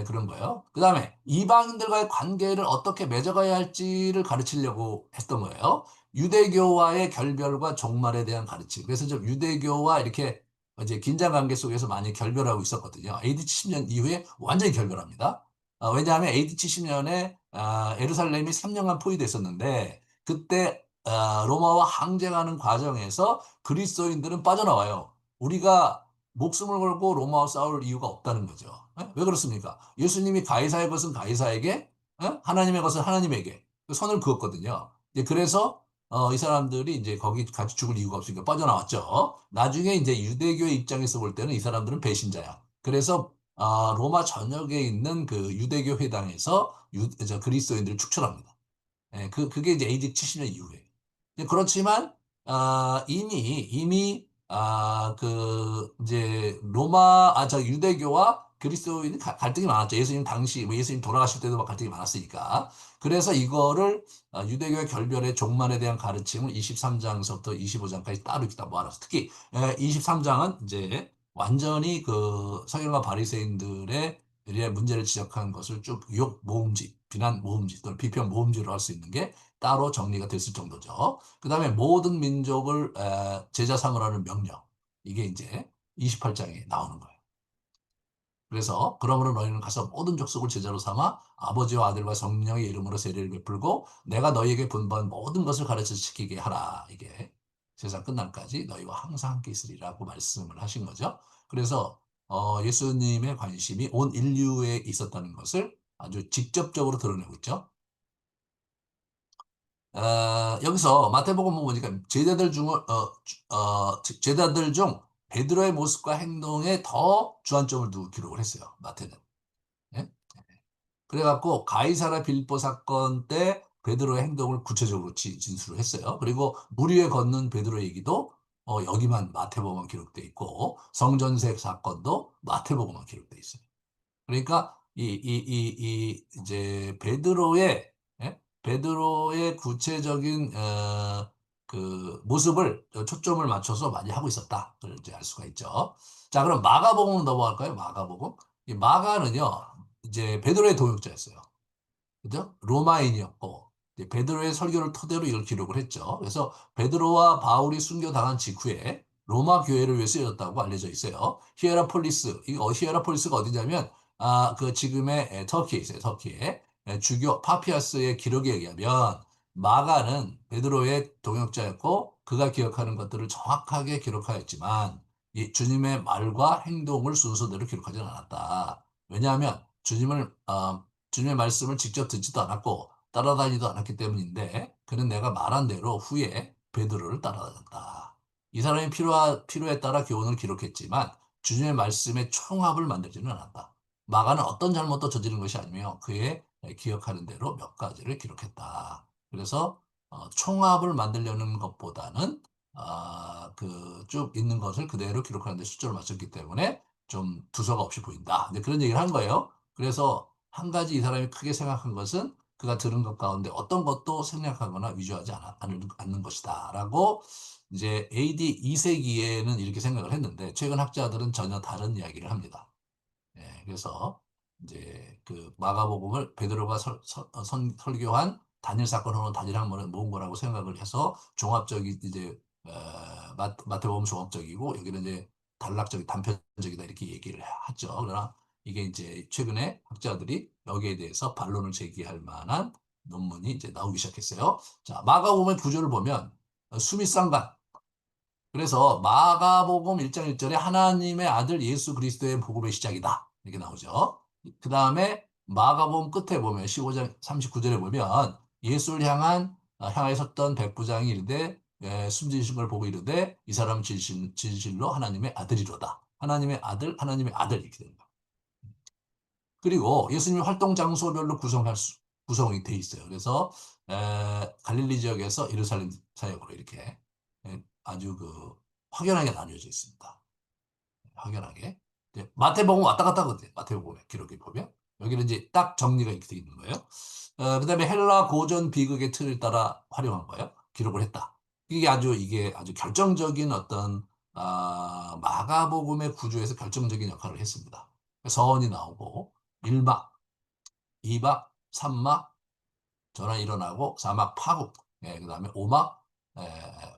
그런 거예요. 그 다음에 이방인들과의 관계를 어떻게 맺어가야 할지를 가르치려고 했던 거예요. 유대교와의 결별과 종말에 대한 가르침. 그래서 좀 유대교와 이렇게 이제 긴장 관계 속에서 많이 결별하고 있었거든요. AD 70년 이후에 완전히 결별합니다. 왜냐하면 AD 70년에 예루살렘이 3년간 포위됐었는데 그때 로마와 항쟁하는 과정에서 그리스도인들은 빠져나와요. 우리가 목숨을 걸고 로마와 싸울 이유가 없다는 거죠. 왜 그렇습니까? 예수님이 가이사의 것은 가이사에게, 하나님의 것은 하나님에게 선을 그었거든요. 그래서 이 사람들이 이제 거기 같이 죽을 이유가 없으니까 빠져나왔죠. 나중에 이제 유대교의 입장에서 볼 때는 이 사람들은 배신자야. 그래서 로마 전역에 있는 그 유대교 회당에서 그리스도인들을 축출합니다. 그게 이제 AD 70년 이후에. 그렇지만, 이미, 이제, 유대교와 그리스도인 갈등이 많았죠. 예수님 당시, 뭐 예수님 돌아가실 때도 막 갈등이 많았으니까. 그래서 이거를 유대교의 결별의 종말에 대한 가르침을 23장서부터 25장까지 따로 이렇게 다 모아놨어. 특히, 23장은 이제 완전히 그 서기관과 바리새인들의 문제를 지적한 것을 쭉 욕 모음집, 비난 모음집 또는 비평 모음집으로 할 수 있는 게 따로 정리가 됐을 정도죠. 그 다음에 모든 민족을 제자 삼으라는 명령. 이게 이제 28장에 나오는 거예요. 그래서 그러므로 너희는 가서 모든 족속을 제자로 삼아 아버지와 아들과 성령의 이름으로 세례를 베풀고 내가 너희에게 분부한 모든 것을 가르쳐 지키게 하라. 이게 세상 끝날까지 너희와 항상 함께 있으리라고 말씀을 하신 거죠. 그래서 예수님의 관심이 온 인류에 있었다는 것을 아주 직접적으로 드러내고 있죠. 여기서 마태복음 보니까 제자들 중 베드로의 모습과 행동에 더 주안점을 두고 기록을 했어요. 마태는. 예? 그래갖고 가이사라 빌보 사건 때 베드로의 행동을 구체적으로 진술을 했어요. 그리고 물 위에 걷는 베드로 얘기도 여기만 마태복음만 기록돼 있고 성전색 사건도 마태복음만 기록돼 있어요. 그러니까 이제 베드로의 구체적인 그 모습을 초점을 맞춰서 많이 하고 있었다. 그걸 이제 알 수가 있죠. 자, 그럼 마가복음 넘어갈까요? 마가복음. 이 마가는요, 이제 베드로의 동역자였어요. 그죠? 로마인이었고 이제 베드로의 설교를 토대로 이걸 기록을 했죠. 그래서 베드로와 바울이 순교당한 직후에 로마 교회를 위해 쓰여졌다고 알려져 있어요. 히에라폴리스, 히에라폴리스가 어디냐면 그 지금의 터키에 있어요. 터키에 주교 파피아스의 기록에 의하면 마가는 베드로의 동역자였고 그가 기억하는 것들을 정확하게 기록하였지만 이 주님의 말과 행동을 순서대로 기록하지는 않았다. 왜냐하면 주님의 말씀을 직접 듣지도 않았고 따라다니지도 않았기 때문인데 그는 내가 말한 대로 후에 베드로를 따라다녔다. 이 사람이 필요에 따라 교훈을 기록했지만 주님의 말씀의 총합을 만들지는 않았다. 마가는 어떤 잘못도 저지른 것이 아니며 그의 기억하는 대로 몇 가지를 기록했다. 그래서 총합을 만들려는 것보다는 그쭉 있는 것을 그대로 기록하는 데 수초를 맞췄기 때문에 좀 두서가 없이 보인다. 이제 그런 얘기를 한 거예요. 그래서 한 가지 이 사람이 크게 생각한 것은 그가 들은 것 가운데 어떤 것도 생략하거나 위조하지 않는 것이다. 라고 이제 AD 2세기에는 이렇게 생각을 했는데 최근 학자들은 전혀 다른 이야기를 합니다. 그래서 이제 그 마가복음을 베드로가 설교한 단일 사건 혹은 단일 학문을 모은 거라고 생각을 해서 종합적인 이제 마태복음 종합적이고 여기는 이제 단락적인 단편적이다 이렇게 얘기를 하죠. 그러나 이게 이제 최근에 학자들이 여기에 대해서 반론을 제기할 만한 논문이 이제 나오기 시작했어요. 자, 마가복음의 구조를 보면 수미상관 그래서 마가복음 1장 1절에 하나님의 아들 예수 그리스도의 복음의 시작이다. 이렇게 나오죠. 그 다음에 마가복음 끝에 보면 15장 39절에 보면 예수를 향하여 섰던 백부장이 이르되 숨지신 걸 보고 이르되 이 사람은 진실로 하나님의 아들이로다. 하나님의 아들 이렇게 됩니다. 그리고 예수님이 활동 장소별로 구성이 돼 있어요. 그래서 갈릴리 지역에서 예루살렘 사역으로 이렇게 아주 그 확연하게 나뉘어져 있습니다. 확연하게. 이제 마태복음 왔다 갔다 하거든요. 마태복음의 기록에 보면. 여기는 이제 딱 정리가 이렇게 돼 있는 거예요. 그다음에 헬라 고전 비극의 틀을 따라 활용한 거예요. 기록을 했다. 이게 아주 결정적인 어떤 마가복음의 구조에서 결정적인 역할을 했습니다. 서원이 나오고 1막, 2막, 3막 전환 일어나고 4막 파국, 그다음에 5막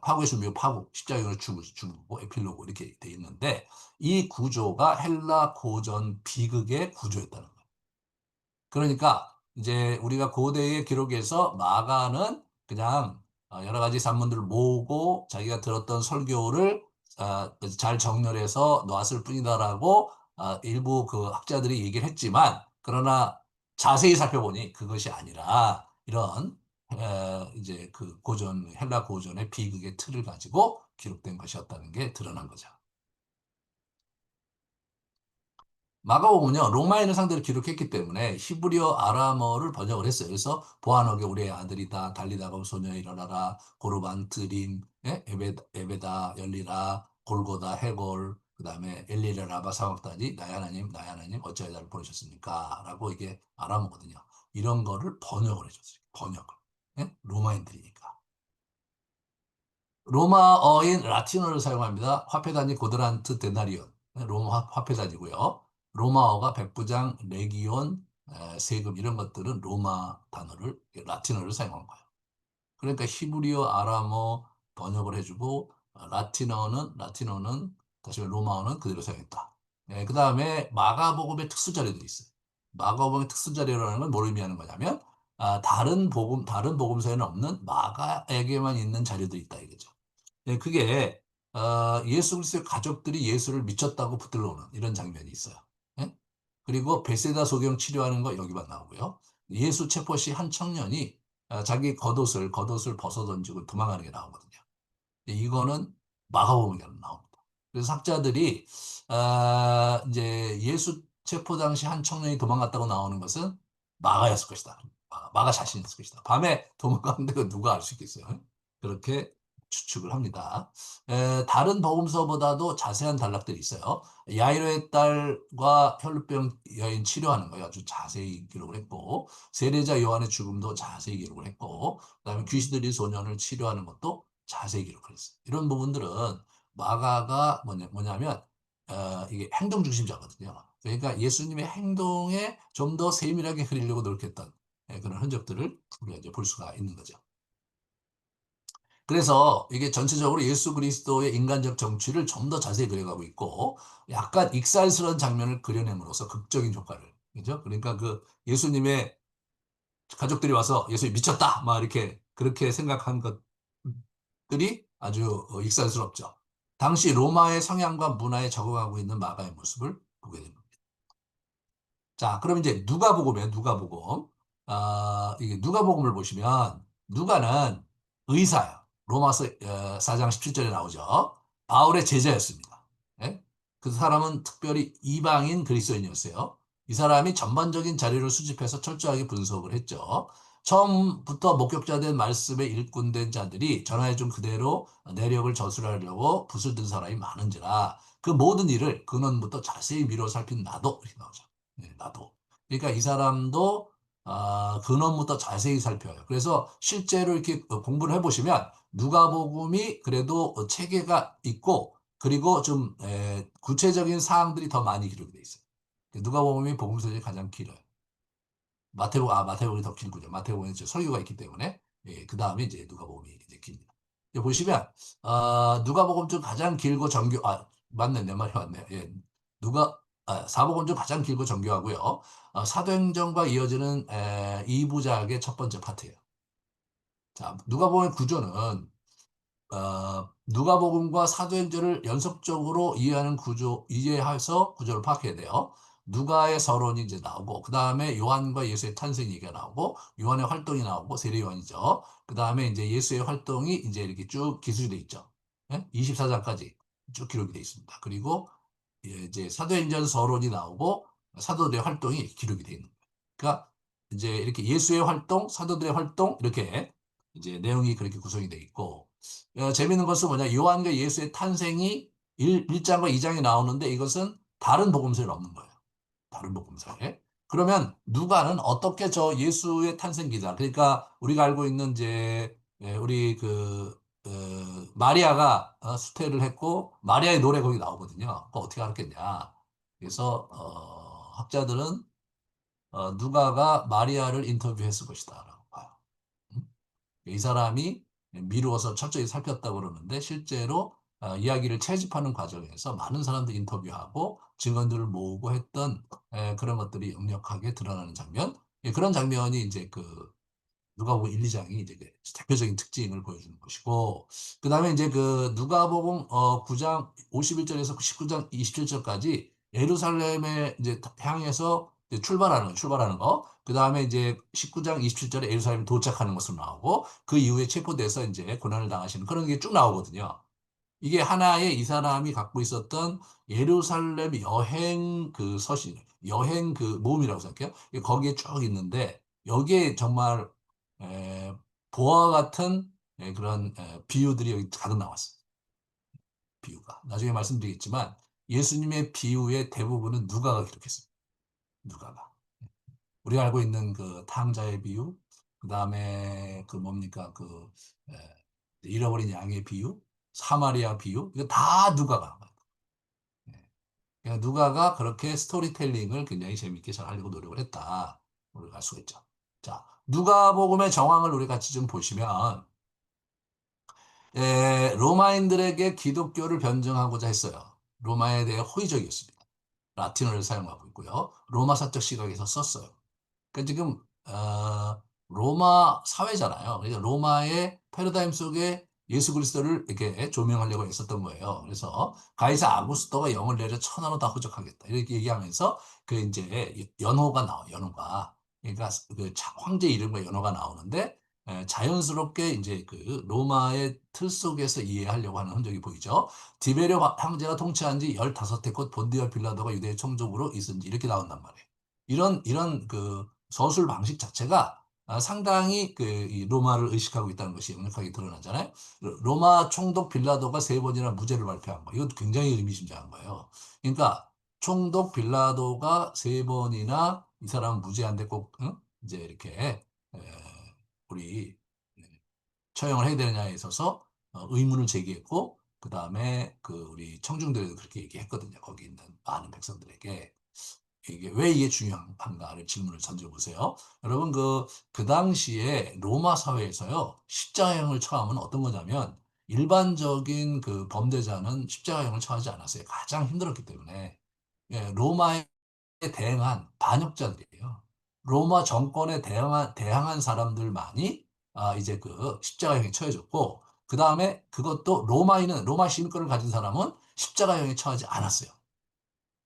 파국의 준비 파국, 십자가를 죽고 에필로그 이렇게 돼 있는데 이 구조가 헬라 고전 비극의 구조였다는 거예요. 그러니까 이제 우리가 고대의 기록에서 마가는 그냥 여러 가지 산문들을 모으고 자기가 들었던 설교를 잘 정렬해서 놓았을 뿐이다라고 일부 그 학자들이 얘기를 했지만 그러나 자세히 살펴보니 그것이 아니라 이런 이제 그 고전 헬라 고전의 비극의 틀을 가지고 기록된 것이었다는 게 드러난 거죠. 마가복음은요, 로마인을 상대로 기록했기 때문에 히브리어 아람어를 번역을 했어요. 그래서 보아너게 우리의 아들이다, 달리다가 소녀 일어나라, 고르반 드림, 에베다 열리라, 골고다 해골, 그 다음에 엘리레 라바 사막다니, 나의 하나님, 어찌하여 나를 보내셨습니까? 라고 이게 아람어거든요. 이런 거를 번역을 해줬어요. 번역을. 예? 로마인들이니까. 로마어인 라틴어를 사용합니다. 화폐 단위 고드란트 데나리온. 로마 화폐 단위고요. 로마어가 백부장, 레기온, 세금 이런 것들은 로마 단어를 라틴어를 사용한 거예요. 그러니까 히브리어, 아람어 번역을 해주고 라틴어는 다시 로마어는 그대로 사용했다. 그다음에 마가복음의 특수 자료들이 있어요. 마가복음의 특수 자료라는 건 뭘 의미하는 거냐면 다른 복음서에는 없는 마가에게만 있는 자료들이 있다 이거죠. 그게 예수 그리스도의 가족들이 예수를 미쳤다고 붙들러 오는 이런 장면이 있어요. 예? 그리고 베세다 소경 치료하는 거 여기만 나오고요. 예수 체포 시 한 청년이 자기 겉옷을 벗어 던지고 도망가는 게 나오거든요. 이거는 마가복음에 나옵니다. 그래서 학자들이 이제 예수 체포 당시 한 청년이 도망갔다고 나오는 것은 마가였을 것이다. 마가 자신이었을 것이다. 밤에 도망갔는데 그 누가 알 수 있겠어요? 그렇게 추측을 합니다. 다른 복음서보다도 자세한 단락들이 있어요. 야이로의 딸과 혈루병 여인 치료하는 거 아주 자세히 기록을 했고 세례자 요한의 죽음도 자세히 기록을 했고 그다음에 귀신 들린 소년을 치료하는 것도 자세히 기록을 했어요. 이런 부분들은 마가가 뭐냐면 이게 행동 중심자거든요. 그러니까 예수님의 행동에 좀 더 세밀하게 그리려고 노력했던 그런 흔적들을 우리가 이제 볼 수가 있는 거죠. 그래서 이게 전체적으로 예수 그리스도의 인간적 정취를 좀 더 자세히 그려가고 있고 약간 익살스러운 장면을 그려냄으로써 극적인 효과를 그죠? 그러니까 그 예수님의 가족들이 와서 예수님 미쳤다 막 이렇게 그렇게 생각한 것들이 아주 익살스럽죠. 당시 로마의 성향과 문화에 적응하고 있는 마가의 모습을 보게 됩니다. 자, 그럼 이제 누가복음이에요. 누가복음. 이게 누가복음을 보시면 누가는 의사예요. 로마서 4장 17절에 나오죠. 바울의 제자였습니다. 예? 그 사람은 특별히 이방인 그리스도인이었어요. 이 사람이 전반적인 자료를 수집해서 철저하게 분석을 했죠. 처음부터 목격자된 말씀에 일꾼된 자들이 전하해준 그대로 내력을 저술하려고 붓을 든 사람이 많은지라 그 모든 일을 근원부터 자세히 미뤄 살핀 나도 이렇게 나오죠. 나도. 그러니까 이 사람도 근원부터 자세히 살펴요. 그래서 실제로 이렇게 공부를 해보시면 누가복음이 그래도 체계가 있고 그리고 좀 구체적인 사항들이 더 많이 기록이 돼 있어요. 누가복음이 복음서 중에 가장 길어요. 마태복음이 더 길고요. 마태복음에 이제 설교가 있기 때문에 그 다음에 이제 누가복음이 이제 깁니다. 여기 보시면 누가복음 중 가장 길고 맞네 내 말이 맞네. 누가 사복음 중 가장 길고 정교하고요. 사도행전과 이어지는 2부작의 첫 번째 파트예요. 자, 누가복음의 구조는 누가복음과 사도행전을 연속적으로 이해해서 구조를 파악해야 돼요. 누가의 서론이 이제 나오고, 그 다음에 요한과 예수의 탄생 얘기가 나오고, 요한의 활동이 나오고, 세례 요한이죠. 그 다음에 이제 예수의 활동이 이제 이렇게 쭉 기술이 돼 있죠. 24장까지 쭉 기록이 돼 있습니다. 그리고 이제 사도행전 서론이 나오고, 사도들의 활동이 기록이 돼 있는 거예요. 그러니까 이제 이렇게 예수의 활동, 사도들의 활동, 이렇게 이제 내용이 그렇게 구성이 돼 있고, 재밌는 것은 뭐냐. 요한과 예수의 탄생이 1장과 2장이 나오는데 이것은 다른 복음서에 없는 거예요. 다른 복음서에. 그러면 누가는 어떻게 저 예수의 탄생 기자, 그러니까 우리가 알고 있는 이제 우리 마리아가 수태를 했고 마리아의 노래 거기 나오거든요. 그거 어떻게 알았겠냐? 그래서 학자들은 누가가 마리아를 인터뷰했을 것이다라고 봐요. 음? 이 사람이 미루어서 철저히 살폈다고 그러는데 실제로 이야기를 채집하는 과정에서 많은 사람들 인터뷰하고 증언들을 모으고 했던 그런 것들이 역력하게 드러나는 장면. 예, 그런 장면이 이제 누가복음 1, 2장이 이제 그 대표적인 특징을 보여주는 것이고, 그 다음에 이제 누가복음 9장 51절에서 19장 27절까지 예루살렘에 이제 향해서 이제 출발하는 거. 그 다음에 이제 19장 27절에 예루살렘에 도착하는 것으로 나오고, 그 이후에 체포돼서 이제 고난을 당하시는 그런 게 쭉 나오거든요. 이게 하나의 이 사람이 갖고 있었던 예루살렘 여행 여행 모음이라고 생각해요. 거기에 쭉 있는데, 여기에 정말, 에, 보화 같은 그런 비유들이 여기 가득 나왔어요. 비유가. 나중에 말씀드리겠지만, 예수님의 비유의 대부분은 누가가 기록했어요. 누가가. 우리가 알고 있는 그 탕자의 비유, 그 다음에 뭡니까, 에, 잃어버린 양의 비유, 사마리아 비유, 이거 다 누가가 한 거예요. 예. 그러니까 누가가 그렇게 스토리텔링을 굉장히 재밌게 잘 하려고 노력을 했다. 우리가 알 수가 있죠. 자, 누가복음의 정황을 우리 같이 좀 보시면, 로마인들에게 기독교를 변증하고자 했어요. 로마에 대해 호의적이었습니다. 라틴어를 사용하고 있고요. 로마사적 시각에서 썼어요. 그러니까 지금 로마 사회잖아요. 그러니까 로마의 패러다임 속에 예수 그리스도를 이렇게 조명하려고 했었던 거예요. 그래서 가이사 아구스토가 영을 내려 천하로 다 호적하겠다. 이렇게 얘기하면서 그 이제 연호가 나와요. 연호가. 그러니까 황제 이름과 연호가 나오는데 자연스럽게 이제 로마의 틀 속에서 이해하려고 하는 흔적이 보이죠. 디베르 황제가 통치한 지 15해 곧 본디오 빌라도가 유대 총독으로 있은 지 이렇게 나온단 말이에요. 이런 서술 방식 자체가 상당히 이 로마를 의식하고 있다는 것이 역력하게 드러나잖아요. 로마 총독 빌라도가 3번이나 무죄를 발표한 거. 이것도 굉장히 의미심장한 거예요. 그러니까 총독 빌라도가 3번이나 이 사람 무죄한데 꼭 응? 이제 이렇게 우리 처형을 해야 되느냐에 있어서 의문을 제기했고 그 다음에 우리 청중들에도 그렇게 얘기했거든요. 거기 있는 많은 백성들에게. 이게 왜 이게 중요한가를 질문을 던져보세요. 여러분, 그 당시에 로마 사회에서요, 십자가형을 처하면 어떤 거냐면, 일반적인 범죄자는 십자가형을 처하지 않았어요. 가장 힘들었기 때문에. 예, 로마에 대항한 반역자들이에요. 로마 정권에 대항한 사람들만이 이제 십자가형에 처해졌고, 그 다음에 그것도 로마 시민권을 가진 사람은 십자가형에 처하지 않았어요.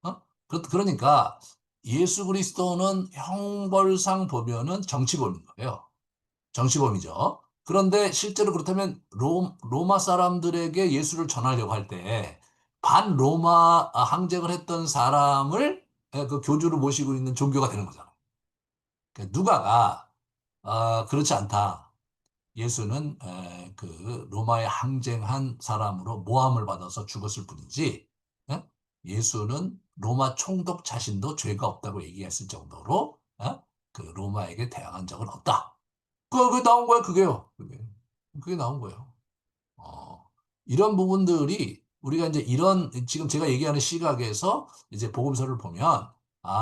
어? 그러니까 예수 그리스도는 형벌상 보면은 정치범인 거예요. 정치범이죠. 그런데 실제로 그렇다면 로마 사람들에게 예수를 전하려고 할 때 반로마 항쟁을 했던 사람을 그 교주로 모시고 있는 종교가 되는 거잖아요. 그러니까 누가가 그렇지 않다. 예수는 로마에 항쟁한 사람으로 모함을 받아서 죽었을 뿐이지, 예? 예수는 로마 총독 자신도 죄가 없다고 얘기했을 정도로 로마에게 대항한 적은 없다. 그게 나온 거야, 그게요. 그게 나온 거예요. 이런 부분들이 우리가 이제 지금 제가 얘기하는 시각에서 이제 복음서를 보면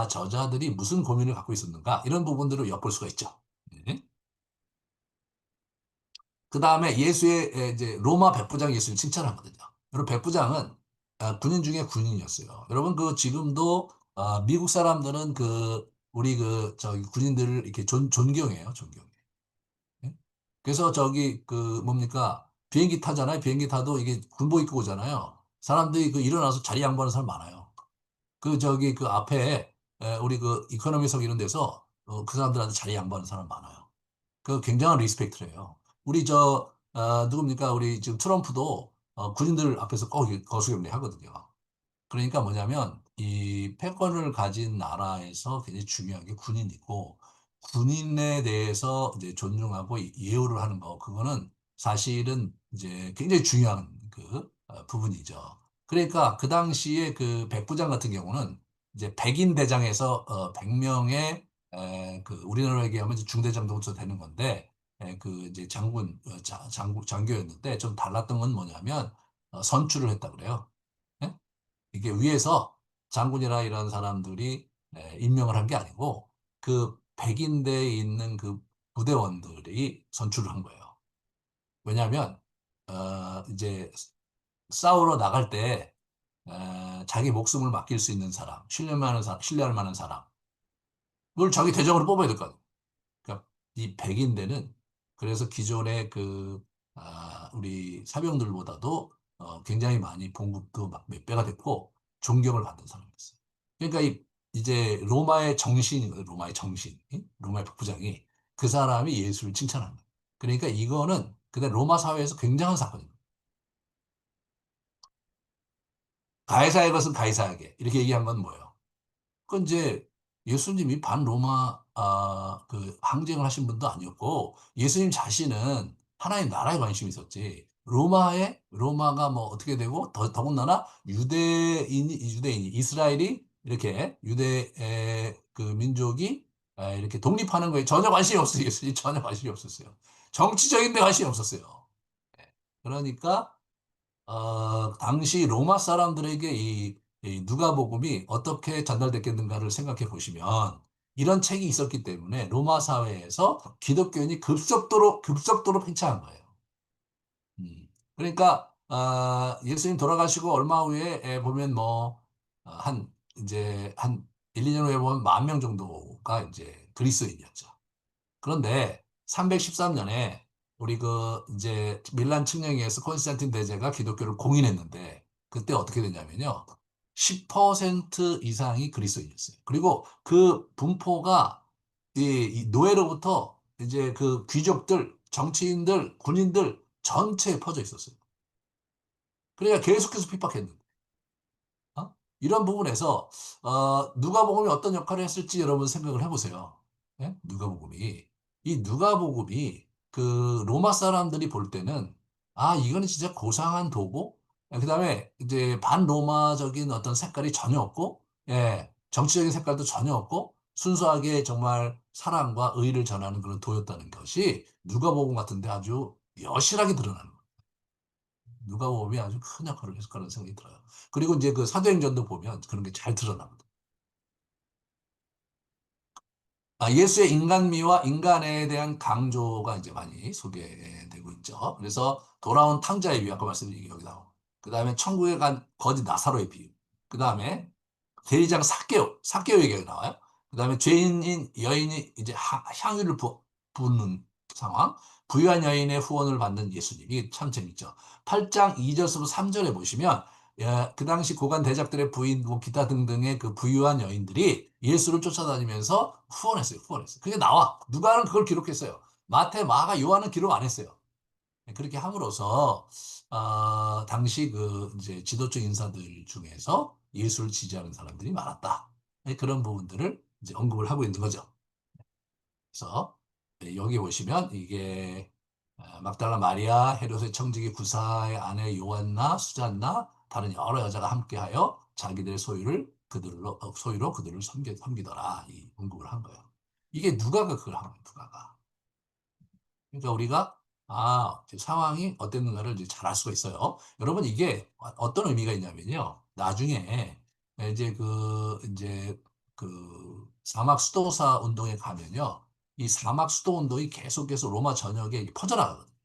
저자들이 무슨 고민을 갖고 있었는가 이런 부분들을 엿볼 수가 있죠. 네. 그 다음에 예수의 이제 로마 백부장 예수를 칭찬하거든요. 여러분 백부장은 군인 중에 군인이었어요. 여러분 지금도 미국 사람들은 우리 저기 군인들을 이렇게 존경해요, 존경해. 예? 그래서 저기 뭡니까 비행기 타잖아요. 비행기 타도 이게 군복 입고 오잖아요. 사람들이 일어나서 자리 양보하는 사람 많아요. 저기 앞에 우리 이코노미석 이런 데서 그 사람들한테 자리 양보하는 사람 많아요. 굉장한 리스펙트를 해요. 우리 누굽니까? 우리 지금 트럼프도 군인들 앞에서 꼭 거수경례 하거든요. 그러니까 뭐냐면 이 패권을 가진 나라에서 굉장히 중요한 게 군인이고 군인에 대해서 이제 존중하고 예우를 하는 거 그거는 사실은 이제 굉장히 중요한 부분이죠. 그러니까 그 당시에 그 백부장 같은 경우는 이제 백인 대장에서 100명의 그 우리나라로 얘기하면 이제 중대장 정도 되는 건데 그 이제 장군 장교였는데 좀 달랐던 건 뭐냐면 선출을 했다 그래요. 예? 이게 위에서 장군이라 이런 사람들이 임명을 한 게 아니고 그 백인대에 있는 그 부대원들이 선출을 한 거예요. 왜냐하면 이제 싸우러 나갈 때 자기 목숨을 맡길 수 있는 사람, 신뢰할 만한 사람, 그걸 자기 대장으로 뽑아야 될 거 아니에요. 그러니까 이 백인대는 그래서 기존의 우리 사병들보다도 굉장히 많이 봉급도 막 몇 배가 됐고 존경을 받는 사람이었어요. 그러니까 이제 로마의 정신, 로마의 백부장이 그 사람이 예수를 칭찬한 거예요. 그러니까 이거는 그때 로마 사회에서 굉장한 사건입니다. 가이사의 것은 가이사에게 이렇게 얘기한 건 뭐예요? 그 이제 예수님이 반로마 그 항쟁을 하신 분도 아니었고 예수님 자신은 하나님 나라에 관심이 있었지. 로마가 뭐 어떻게 되고 더군다나 유대인이 이스라엘이 이렇게 유대 그 민족이 이렇게 독립하는 거에 전혀 관심이 없어요. 예수님 전혀 관심이 없었어요. 정치적인 데 관심이 없었어요. 그러니까 당시 로마 사람들에게 이 누가복음이 어떻게 전달됐겠는가를 생각해 보시면 이런 책이 있었기 때문에 로마 사회에서 기독교인이 급속도로 팽창한 거예요. 그러니까 예수님 돌아가시고 얼마 후에 보면 뭐 한 이제 한 1, 2년 후에 보면 10,000명 정도가 이제 그리스도인이었죠. 그런데 313년에 우리 그 이제 밀란 칙령에서 콘스탄틴 대제가 기독교를 공인했는데 그때 어떻게 됐냐면요. 10% 이상이 그리스도인이었어요. 그리고 그 분포가 이 노예로부터 이제 그 귀족들, 정치인들, 군인들 전체에 퍼져 있었어요. 그러니까 계속해서 핍박했는데. 이런 부분에서 누가복음이 어떤 역할을 했을지 여러분 생각을 해보세요. 예? 누가복음이 이 누가복음이 그 로마 사람들이 볼 때는 이거는 진짜 고상한 도고 그다음에 이제 반로마적인 어떤 색깔이 전혀 없고 정치적인 색깔도 전혀 없고 순수하게 정말 사랑과 의를 전하는 그런 도였다는 것이 누가복음 같은데 아주 여실하게 드러나는 거예요. 누가복음이 아주 큰 역할을 했을 거라는 생각이 들어요. 그리고 이제 그 사도행전도 보면 그런 게 잘 드러납니다. 예수의 인간미와 인간에 대한 강조가 이제 많이 소개되고 있죠. 그래서 돌아온 탕자의 비유, 아까 말씀드린 게 여기 나오고, 그 다음에 천국에 간 거지 나사로의 비유, 그 다음에 대리장 사개오 얘기가 나와요. 그 다음에 죄인인 여인이 이제 향유를 붓는 상황, 부유한 여인의 후원을 받는 예수님. 이게 참 재밌죠. 8장 2절부터 3절에 보시면 그 당시 고관 대작들의 부인, 뭐 기타 등등의 그 부유한 여인들이 예수를 쫓아다니면서 후원했어요. 후원했어요. 그게 나와. 누가는 그걸 기록했어요. 마태, 마가, 요한은 기록 안 했어요. 그렇게 함으로써 당시 그 이제 지도적 인사들 중에서 예수를 지지하는 사람들이 많았다. 그런 부분들을 이제 언급을 하고 있는 거죠. 그래서 여기 보시면 이게 막달라 마리아, 헤롯의 청지기 구사의 아내 요한나, 수잔나 다른 여러 여자가 함께하여 자기들의 소유로 그들을 섬기더라. 이 언급을 한 거예요. 이게 누가가 그걸 한 거예요. 누가가. 그러니까 우리가 상황이 어땠는가를 이제 잘 알 수가 있어요. 여러분 이게 어떤 의미가 있냐면요. 나중에 이제 그 사막 수도사 운동에 가면요. 이 사막 수도 운동이 계속해서 로마 전역에 퍼져나가거든요.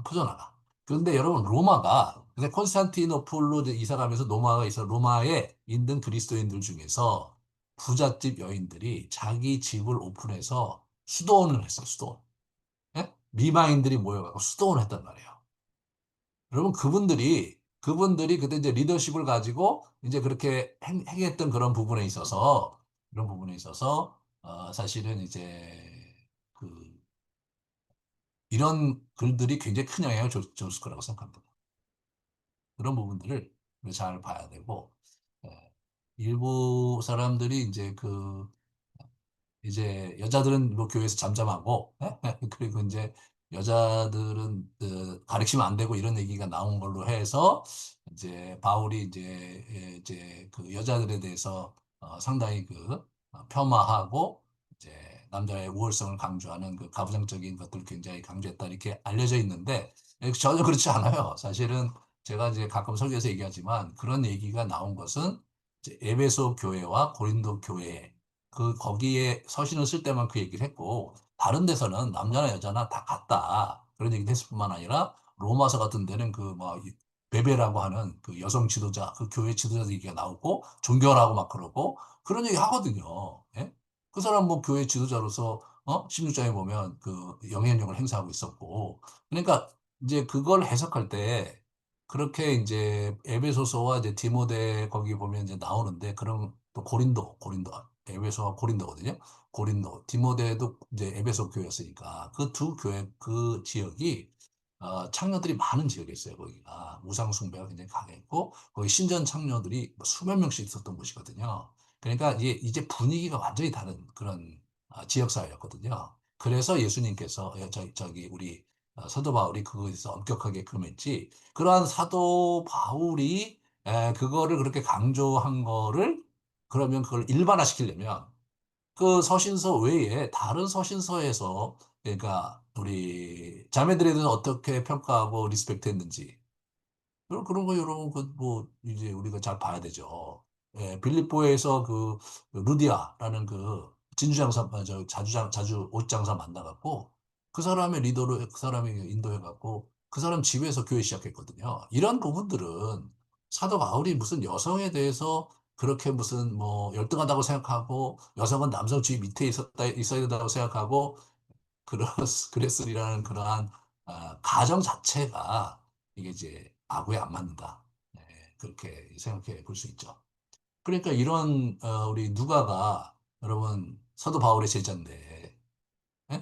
퍼져나가. 그런데 여러분 로마가 근데 콘스탄티노플로 이제 이사 가면서 로마가 있어 로마에 있는 그리스도인들 중에서 부잣집 여인들이 자기 집을 오픈해서 수도원을 했어. 수도원. 예? 미망인들이 모여가지고 수도원을 했단 말이에요. 여러분 그분들이 그때 이제 리더십을 가지고 이제 그렇게 행했던 그런 부분에 있어서 사실은 이제 그 이런 글들이 굉장히 큰 영향을 줬을 거라고 생각합니다. 그런 부분들을 잘 봐야 되고 일부 사람들이 이제 여자들은 뭐 교회에서 잠잠하고 그리고 이제 여자들은 가르치면 안 되고 이런 얘기가 나온 걸로 해서 이제 바울이 이제 그 여자들에 대해서 상당히 폄하하고 이제 남자의 우월성을 강조하는 그 가부장적인 것들을 굉장히 강조했다 이렇게 알려져 있는데 전혀 그렇지 않아요. 사실은 제가 이제 가끔 설교에서 얘기하지만 그런 얘기가 나온 것은 이제 에베소 교회와 고린도 교회 거기에 서신을 쓸 때만 그 얘기를 했고 다른 데서는 남자나 여자나 다 같다. 그런 얘기를 했을 뿐만 아니라 로마서 같은 데는 베베라고 하는 그 여성 지도자, 그 교회 지도자 얘기가 나오고 존경하라고 막 그러고 그런 얘기 하거든요. 예? 그 사람 뭐 교회 지도자로서 16장에 보면 그 영향력을 행사하고 있었고 그러니까 이제 그걸 해석할 때 그렇게 이제 에베소서와 이제 디모데 거기 보면 이제 나오는데 그런 또 고린도 에베소와 고린도거든요. 고린도, 디모데도 이제 에베소 교회였으니까 그 두 교회 그 지역이 창녀들이 많은 지역이었어요. 거기가 우상 숭배가 굉장히 강했고 거기 신전 창녀들이 뭐 수백 명씩 있었던 곳이거든요. 그러니까 이제 분위기가 완전히 다른 그런 지역 사회였거든요. 그래서 예수님께서 저기 우리 사도 바울이 그거에서 엄격하게 금했지. 그러한 사도 바울이 그거를 그렇게 강조한 거를 그러면 그걸 일반화시키려면 그 서신서 외에 다른 서신서에서 그러니까 우리 자매들에 대해서 어떻게 평가하고 리스펙트 했는지 그런 거 여러분 그뭐 이제 우리가 잘 봐야 되죠. 예, 빌립보에서 그 루디아라는 그 진주장사 자주 옷장사 만나갖고 그 사람의 리더로 그 사람이 인도해갖고 그 사람 집에서 교회 시작했거든요. 이런 부분들은 사도 바울이 무슨 여성에 대해서 그렇게 무슨 뭐 열등하다고 생각하고 여성은 남성 주의 밑에 있어야 된다고 생각하고 그랬으리라는 그러한 가정 자체가 이게 이제 아구에 안 맞는다. 네, 그렇게 생각해 볼 수 있죠. 그러니까 이런 우리 누가가 여러분 사도 바울의 제자인데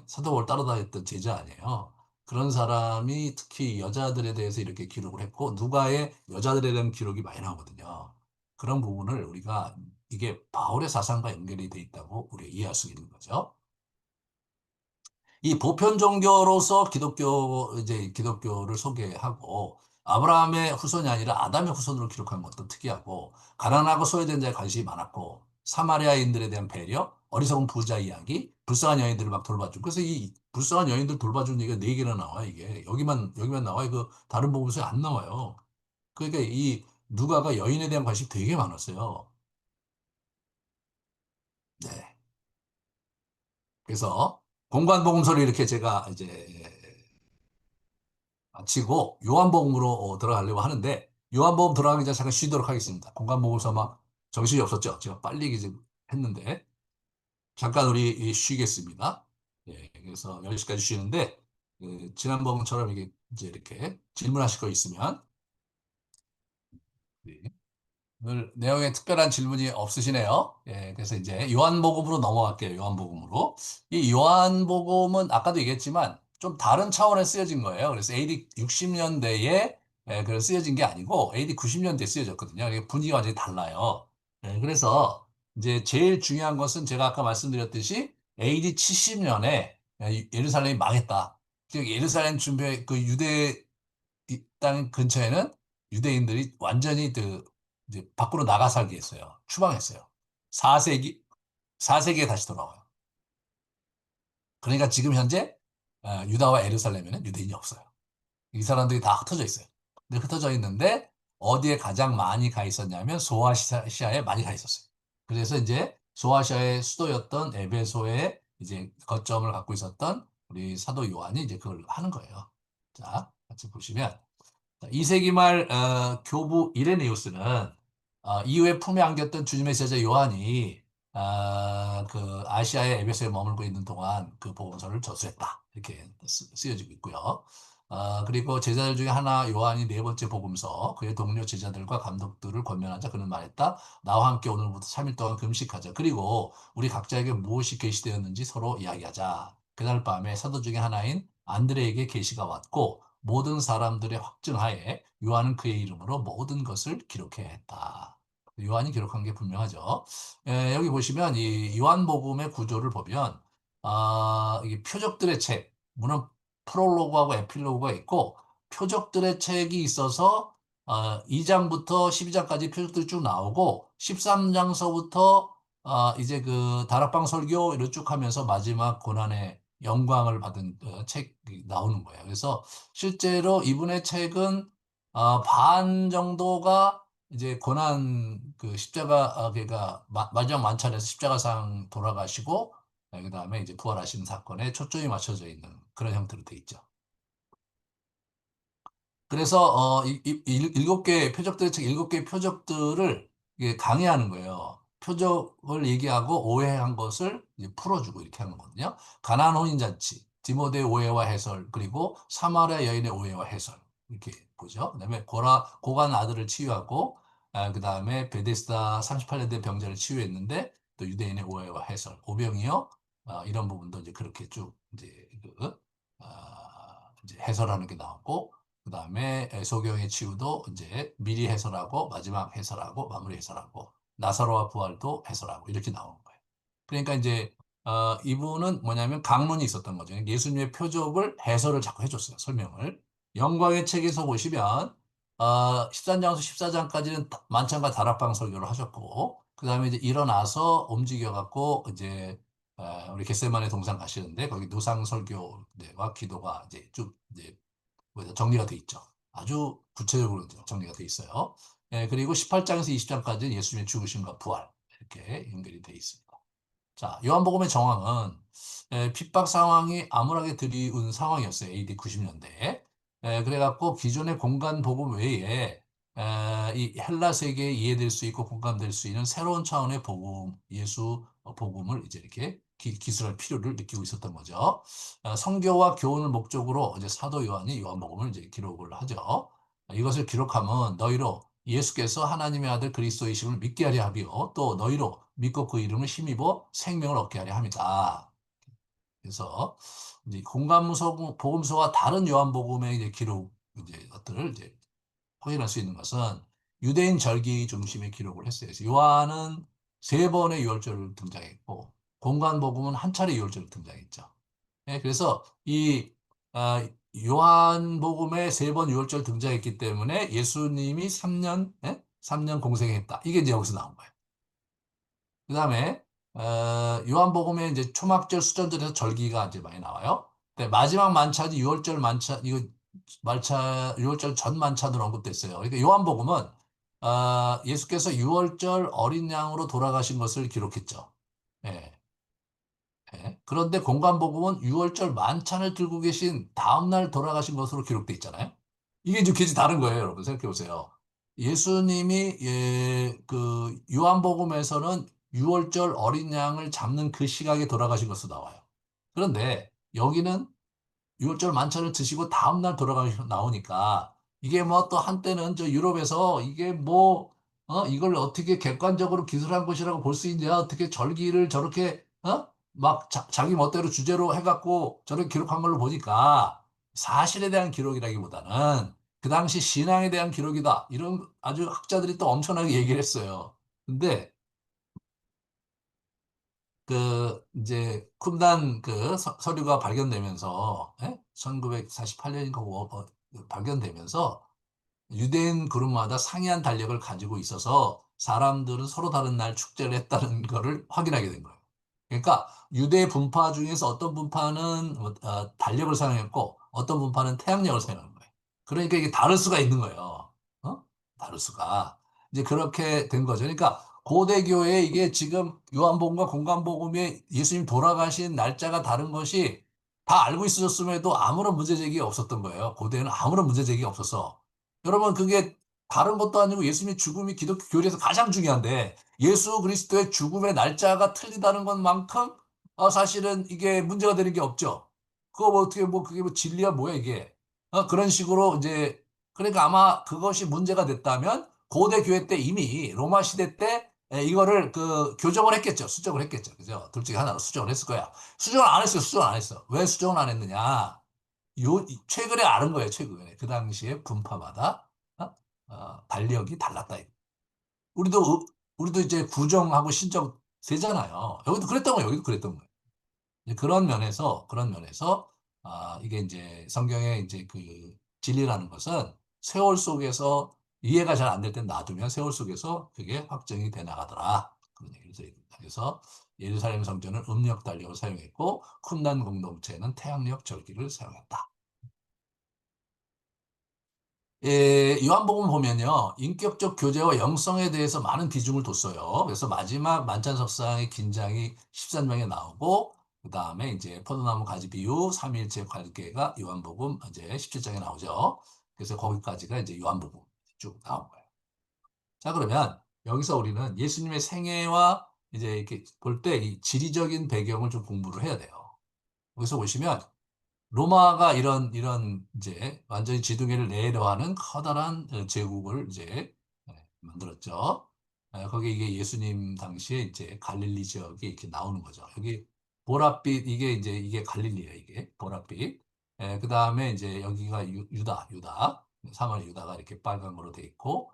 사도 바울 따라다녔던 제자 아니에요. 그런 사람이 특히 여자들에 대해서 이렇게 기록을 했고 누가의 여자들에 대한 기록이 많이 나오거든요. 그런 부분을 우리가 이게 바울의 사상과 연결이 돼 있다고 우리가 이해할 수 있는 거죠. 이 보편 종교로서 이제 기독교를 소개하고 아브라함의 후손이 아니라 아담의 후손으로 기록한 것도 특이하고 가난하고 소외된 자에 관심이 많았고 사마리아인들에 대한 배려, 어리석은 부자 이야기, 불쌍한 여인들을 막 돌봐주고 그래서 이 불쌍한 여인들 돌봐주는 얘기가 네 개나 나와 이게 여기만 나와 이거 다른 복음서에 안 나와요. 그러니까 이 누가가 여인에 대한 관심이 되게 많았어요. 네. 그래서 공관복음서를 이렇게 제가 이제 마치고 요한복음으로 들어가려고 하는데 요한복음 들어가기 전에 잠깐 쉬도록 하겠습니다. 공간복음서 막 정신이 없었죠. 제가 빨리 이제 했는데 잠깐 우리 쉬겠습니다. 예, 그래서 10시까지 쉬는데 지난번처럼 이게 이제 이렇게 질문하실 거 있으면 네. 오늘 내용에 특별한 질문이 없으시네요. 예, 그래서 이제 요한복음으로 넘어갈게요. 요한복음으로. 이 요한복음은 아까도 얘기했지만 좀 다른 차원에 쓰여진 거예요. 그래서 AD 60년대에 그래서 쓰여진 게 아니고 AD 90년대에 쓰여졌거든요. 이게 분위기가 완전히 달라요. 예, 그래서 이제 제일 중요한 것은 제가 아까 말씀드렸듯이 AD 70년에 예루살렘이 망했다. 즉 예루살렘 준비 그 유대 이 땅 근처에는 유대인들이 완전히 이제 밖으로 나가 살게 했어요. 추방했어요. 4세기, 4세기에 다시 돌아와요. 그러니까 지금 현재 유다와 예루살렘에는 유대인이 없어요. 이 사람들이 다 흩어져 있어요. 근데 흩어져 있는데 어디에 가장 많이 가 있었냐면 소아시아에 많이 가 있었어요. 그래서 이제 소아시아의 수도였던 에베소에 이제 거점을 갖고 있었던 우리 사도 요한이 이제 그걸 하는 거예요. 자, 같이 보시면 2세기 말 교부 이레네우스는 이후에 품에 안겼던 주님의 제자 요한이 그 아시아의 에베소에 머물고 있는 동안 그 복음서를 저술했다 이렇게 쓰여지고 있고요. 그리고 제자들 중에 하나 요한이 네 번째 복음서 그의 동료 제자들과 감독들을 권면하자 그는 말했다. 나와 함께 오늘부터 3일 동안 금식하자. 그리고 우리 각자에게 무엇이 계시되었는지 서로 이야기하자. 그날 밤에 사도 중에 하나인 안드레에게 계시가 왔고 모든 사람들의 확증하에 요한은 그의 이름으로 모든 것을 기록해야 했다. 요한이 기록한 게 분명하죠. 여기 보시면 이 요한복음의 구조를 보면 이게 표적들의 책, 물론 프롤로그하고 에필로그가 있고 표적들의 책이 있어서 2장부터 12장까지 표적들이 쭉 나오고 13장서부터 이제 그 다락방 설교 이렇게 쭉 하면서 마지막 고난의 영광을 받은 책이 나오는 거예요. 그래서 실제로 이분의 책은 반 정도가 이제 고난 그 십자가 그러니까 마지막 만찬에서 십자가상 돌아가시고 그다음에 이제 부활하신 사건에 초점이 맞춰져 있는 그런 형태로 돼 있죠. 그래서 일곱 개 표적들의 책 일곱 개 표적들을 이게 강의하는 거예요. 표적을 얘기하고 오해한 것을 이제 풀어주고 이렇게 하는 거거든요. 가나안 혼인잔치, 디모데의 오해와 해설, 그리고 사마리아 여인의 오해와 해설 이렇게 보죠. 그다음에 고간 아들을 치유하고 그다음에 베데스다 38년 된 병자를 치유했는데 또 유대인의 오해와 해설, 오병이어 이런 부분도 이제 그렇게 쭉 이제 해설하는 게 나왔고 그다음에 소경의 치유도 이제 미리 해설하고 마지막 해설하고 마무리 해설하고 나사로와 부활도 해설하고 이렇게 나오는 거예요. 그러니까 이제 이분은 뭐냐면 강론이 있었던 거죠. 예수님의 표적을 해설을 자꾸 해줬어요. 설명을. 영광의 책에서 보시면 13장에서 14장까지는 만찬과 다락방 설교를 하셨고 그다음에 이제 일어나서 움직여 갖고 이제 우리 겟세마네 동산 가시는데 거기 노상 설교와 기도가 이제 쭉 이제 정리가 돼 있죠. 아주 구체적으로 정리가 돼 있어요. 그리고 18장에서 20장까지는 예수님의 죽으심과 부활 이렇게 연결이 돼 있습니다. 자, 요한복음의 정황은 핍박 상황이 암울하게 들이운 상황이었어요. AD 90년대. 그래갖고 기존의 공간 복음 외에 이 헬라 세계에 이해될 수 있고 공감될 수 있는 새로운 차원의 복음, 예수 복음을 이제 이렇게 기술할 필요를 느끼고 있었던 거죠. 성교와 교훈을 목적으로 이제 사도 요한이 요한복음을 이제 기록을 하죠. 이것을 기록하면 너희로 예수께서 하나님의 아들 그리스도이심을 믿게 하려 하며 또 너희로 믿고 그 이름을 힘입어 생명을 얻게 하려 합니다. 그래서 이제 공감소 복음서와 다른 요한복음의 이제 기록 이제 것들을 이제 확인할 수 있는 것은 유대인 절기 중심의 기록을 했어요. 그래서 요한은 세 번의 유월절 등장했고 공간복음은 한 차례 유월절 등장했죠. 그래서 이 아, 요한복음에 세 번 유월절 등장했기 때문에 예수님이 3년, 3년 공생했다. 이게 이제 여기서 나온 거예요. 그 다음에 요한복음에 이제 초막절, 수전절에서 절기가 이제 많이 나와요. 근데 마지막 만찬이 유월절 만찬, 이거 유월절 전 만찬으로 언급됐어요. 그러니까 요한복음은 예수께서 유월절 어린 양으로 돌아가신 것을 기록했죠. 예. 그런데 공관복음은 6월절 만찬을 들고 계신 다음날 돌아가신 것으로 기록돼 있잖아요. 이게 좀 굉장히 다른 거예요, 여러분. 생각해 보세요. 예수님이 그 요한복음에서는 6월절 어린 양을 잡는 그 시각에 돌아가신 것으로 나와요. 그런데 여기는 6월절 만찬을 드시고 다음날 나오니까 이게 뭐 또 한때는 저 유럽에서 이게 뭐 이걸 어떻게 객관적으로 기술한 것이라고 볼 수 있냐 어떻게 절기를 저렇게 막 자기 멋대로 주제로 해갖고 저렇게 기록한 걸로 보니까 사실에 대한 기록이라기보다는 그 당시 신앙에 대한 기록이다 이런 아주 학자들이 또 엄청나게 얘기를 했어요. 근데 그 이제 쿰단 그 서류가 발견되면서 1948년인가 발견되면서 유대인 그룹마다 상이한 달력을 가지고 있어서 사람들은 서로 다른 날 축제를 했다는 거를 확인하게 된 거예요. 그러니까 유대 분파 중에서 어떤 분파는 달력을 사용했고 어떤 분파는 태양력을 사용한 거예요. 그러니까 이게 다를 수가 있는 거예요. 다를 수가. 이제 그렇게 된 거죠. 그러니까 고대교회 이게 지금 요한복음과 공관복음의 예수님 돌아가신 날짜가 다른 것이 다 알고 있었음에도 아무런 문제제기가 없었던 거예요. 고대에는 아무런 문제제기가 없었어. 여러분 그게 다른 것도 아니고 예수님의 죽음이 기독교 교리에서 가장 중요한데 예수 그리스도의 죽음의 날짜가 틀리다는 것만큼 사실은 이게 문제가 되는 게 없죠. 그거 뭐 어떻게 뭐 그게 뭐 진리야 뭐야 이게. 그런 식으로 이제 그러니까 아마 그것이 문제가 됐다면 고대 교회 때 이미 로마 시대 때 이거를 그 교정을 했겠죠. 수정을 했겠죠. 그죠? 둘 중에 하나로 수정을 했을 거야. 수정을 안 했어요. 수정을 안 했어. 왜 수정을 안 했느냐? 최근에 아는 거예요. 최근에. 그 당시에 분파마다 달력이 달랐다. 우리도 우리도 이제 구정하고 신정 세잖아요. 여기도 그랬던 거예요. 여기도 그랬던 거예요. 그런 면에서 이게 이제 성경의 이제 그 진리라는 것은 세월 속에서 이해가 잘 안 될 땐 놔두면 세월 속에서 그게 확정이 돼 나가더라. 그런 얘기를 드립니다. 그래서 예루살렘 성전은 음력 달력을 사용했고 쿰란 공동체는 태양력 절기를 사용했다. 요한복음 보면요, 인격적 교제와 영성에 대해서 많은 비중을 뒀어요. 그래서 마지막 만찬석상의 긴장이 13장에 나오고, 그 다음에 이제 포도나무 가지 비유, 삼위일체 관계가 요한복음 이제 17장에 나오죠. 그래서 거기까지가 이제 요한복음 쭉 나온 거예요. 자, 그러면 여기서 우리는 예수님의 생애와 이제 이렇게 볼 때 이 지리적인 배경을 좀 공부를 해야 돼요. 여기서 보시면 로마가 이런 이제 완전히 지중해를 내려하는 커다란 제국을 이제 만들었죠. 거기 이게 예수님 당시에 이제 갈릴리 지역이 이렇게 나오는 거죠. 여기 보랏빛 이게 이제 이게 갈릴리예요. 이게 보랏빛. 그 다음에 이제 여기가 유다. 3월 유다가 이렇게 빨간거로 돼 있고,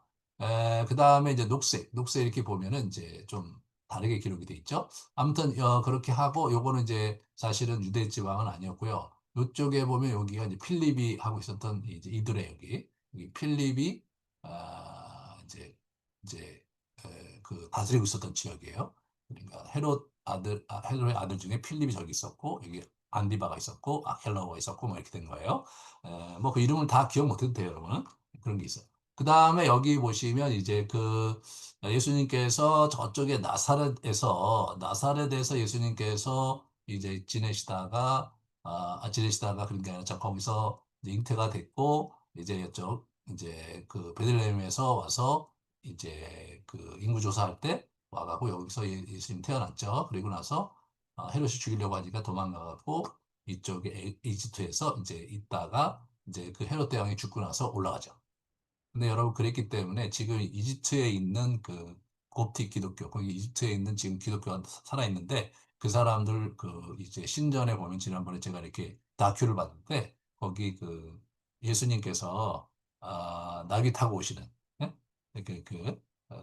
그 다음에 이제 녹색 이렇게 보면은 이제 좀 다르게 기록이 돼 있죠. 아무튼 그렇게 하고 요거는 이제 사실은 유대 지방은 아니었고요. 이쪽에 보면 여기가 이제 필립이 하고 있었던 이제 이들의 여기 필립이 이제 그 다스리고 있었던 지역이에요. 그러니까 헤롯의 아들 중에 필립이 저기 있었고 여기 안디바가 있었고 아켈라오가 있었고 뭐 이렇게 된 거예요. 뭐 그 이름을 다 기억 못해도 돼요, 여러분. 그런 게 있어요. 그 다음에 여기 보시면 이제 그 예수님께서 저쪽에 나사렛에서 예수님께서 이제 지내시다가 그런 게 아니라 저 거기서 이제 잉태가 됐고 이제 이쪽 이제 그 베들레헴에서 와서 이제 그 인구 조사할 때 와가고 여기서 예수님 태어났죠. 그리고 나서 헤롯이 죽이려고 하니까 도망가갖고 이쪽에 이집트에서 이제 있다가 이제 그 헤롯 대왕이 죽고 나서 올라가죠. 근데 여러분 그랬기 때문에 지금 이집트에 있는 그 kop틱 기독교, 거기 이집트에 있는 지금 기독교가 살아 있는데 그 사람들 그 이제 신전에 보면 지난번에 제가 이렇게 다큐를 봤는데 거기 그 예수님께서 나귀 타고 오시는 예?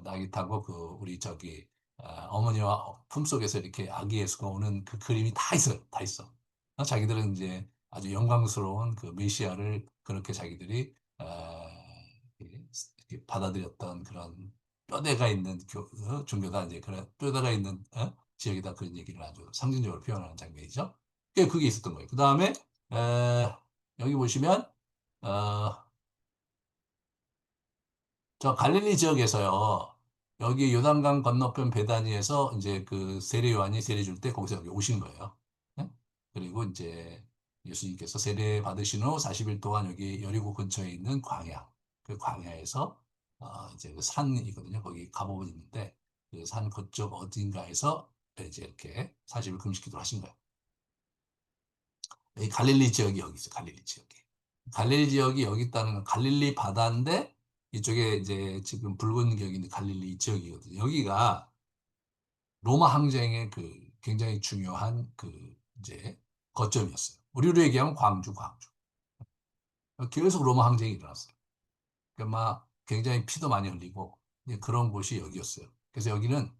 나귀 타고 그 우리 저기 어머니와 품속에서 이렇게 아기 예수가 오는 그 그림이 다 있어요. 다 있어. 자기들은 이제 아주 영광스러운 그 메시아를 그렇게 자기들이 이렇게 받아들였던 그런 뼈대가 있는 종교다 이제 그런 뼈대가 있는 지역이다 그런 얘기를 아주 상징적으로 표현하는 장면이죠. 그게 있었던 거예요. 그 다음에 여기 보시면 어, 저 갈릴리 지역에서요. 여기 요단강 건너편 베다니에서 이제 그 세례 요한이 세례 줄 때 거기서 여기 오신 거예요. 네? 그리고 이제 예수님께서 세례 받으신 후 40일 동안 여기 여리고 근처에 있는 광야, 그 광야에서 이제 그 산이거든요. 거기 가보면 있는데 그 산 그쪽 어딘가에서 이제 이렇게 40일 금식 기도를 하신 거예요. 이 갈릴리 지역이 여기 있어요. 갈릴리 지역이. 갈릴리 지역이 여기 있다는 건 갈릴리 바다인데 이쪽에 이제 지금 붉은 격이 있는 갈릴리 지역이거든요. 여기가 로마 항쟁의 그 굉장히 중요한 그 이제 거점이었어요. 우리로 얘기하면 광주. 계속 로마 항쟁이 일어났어요. 그러니까 막 굉장히 피도 많이 흘리고 이제 그런 곳이 여기였어요. 그래서 여기는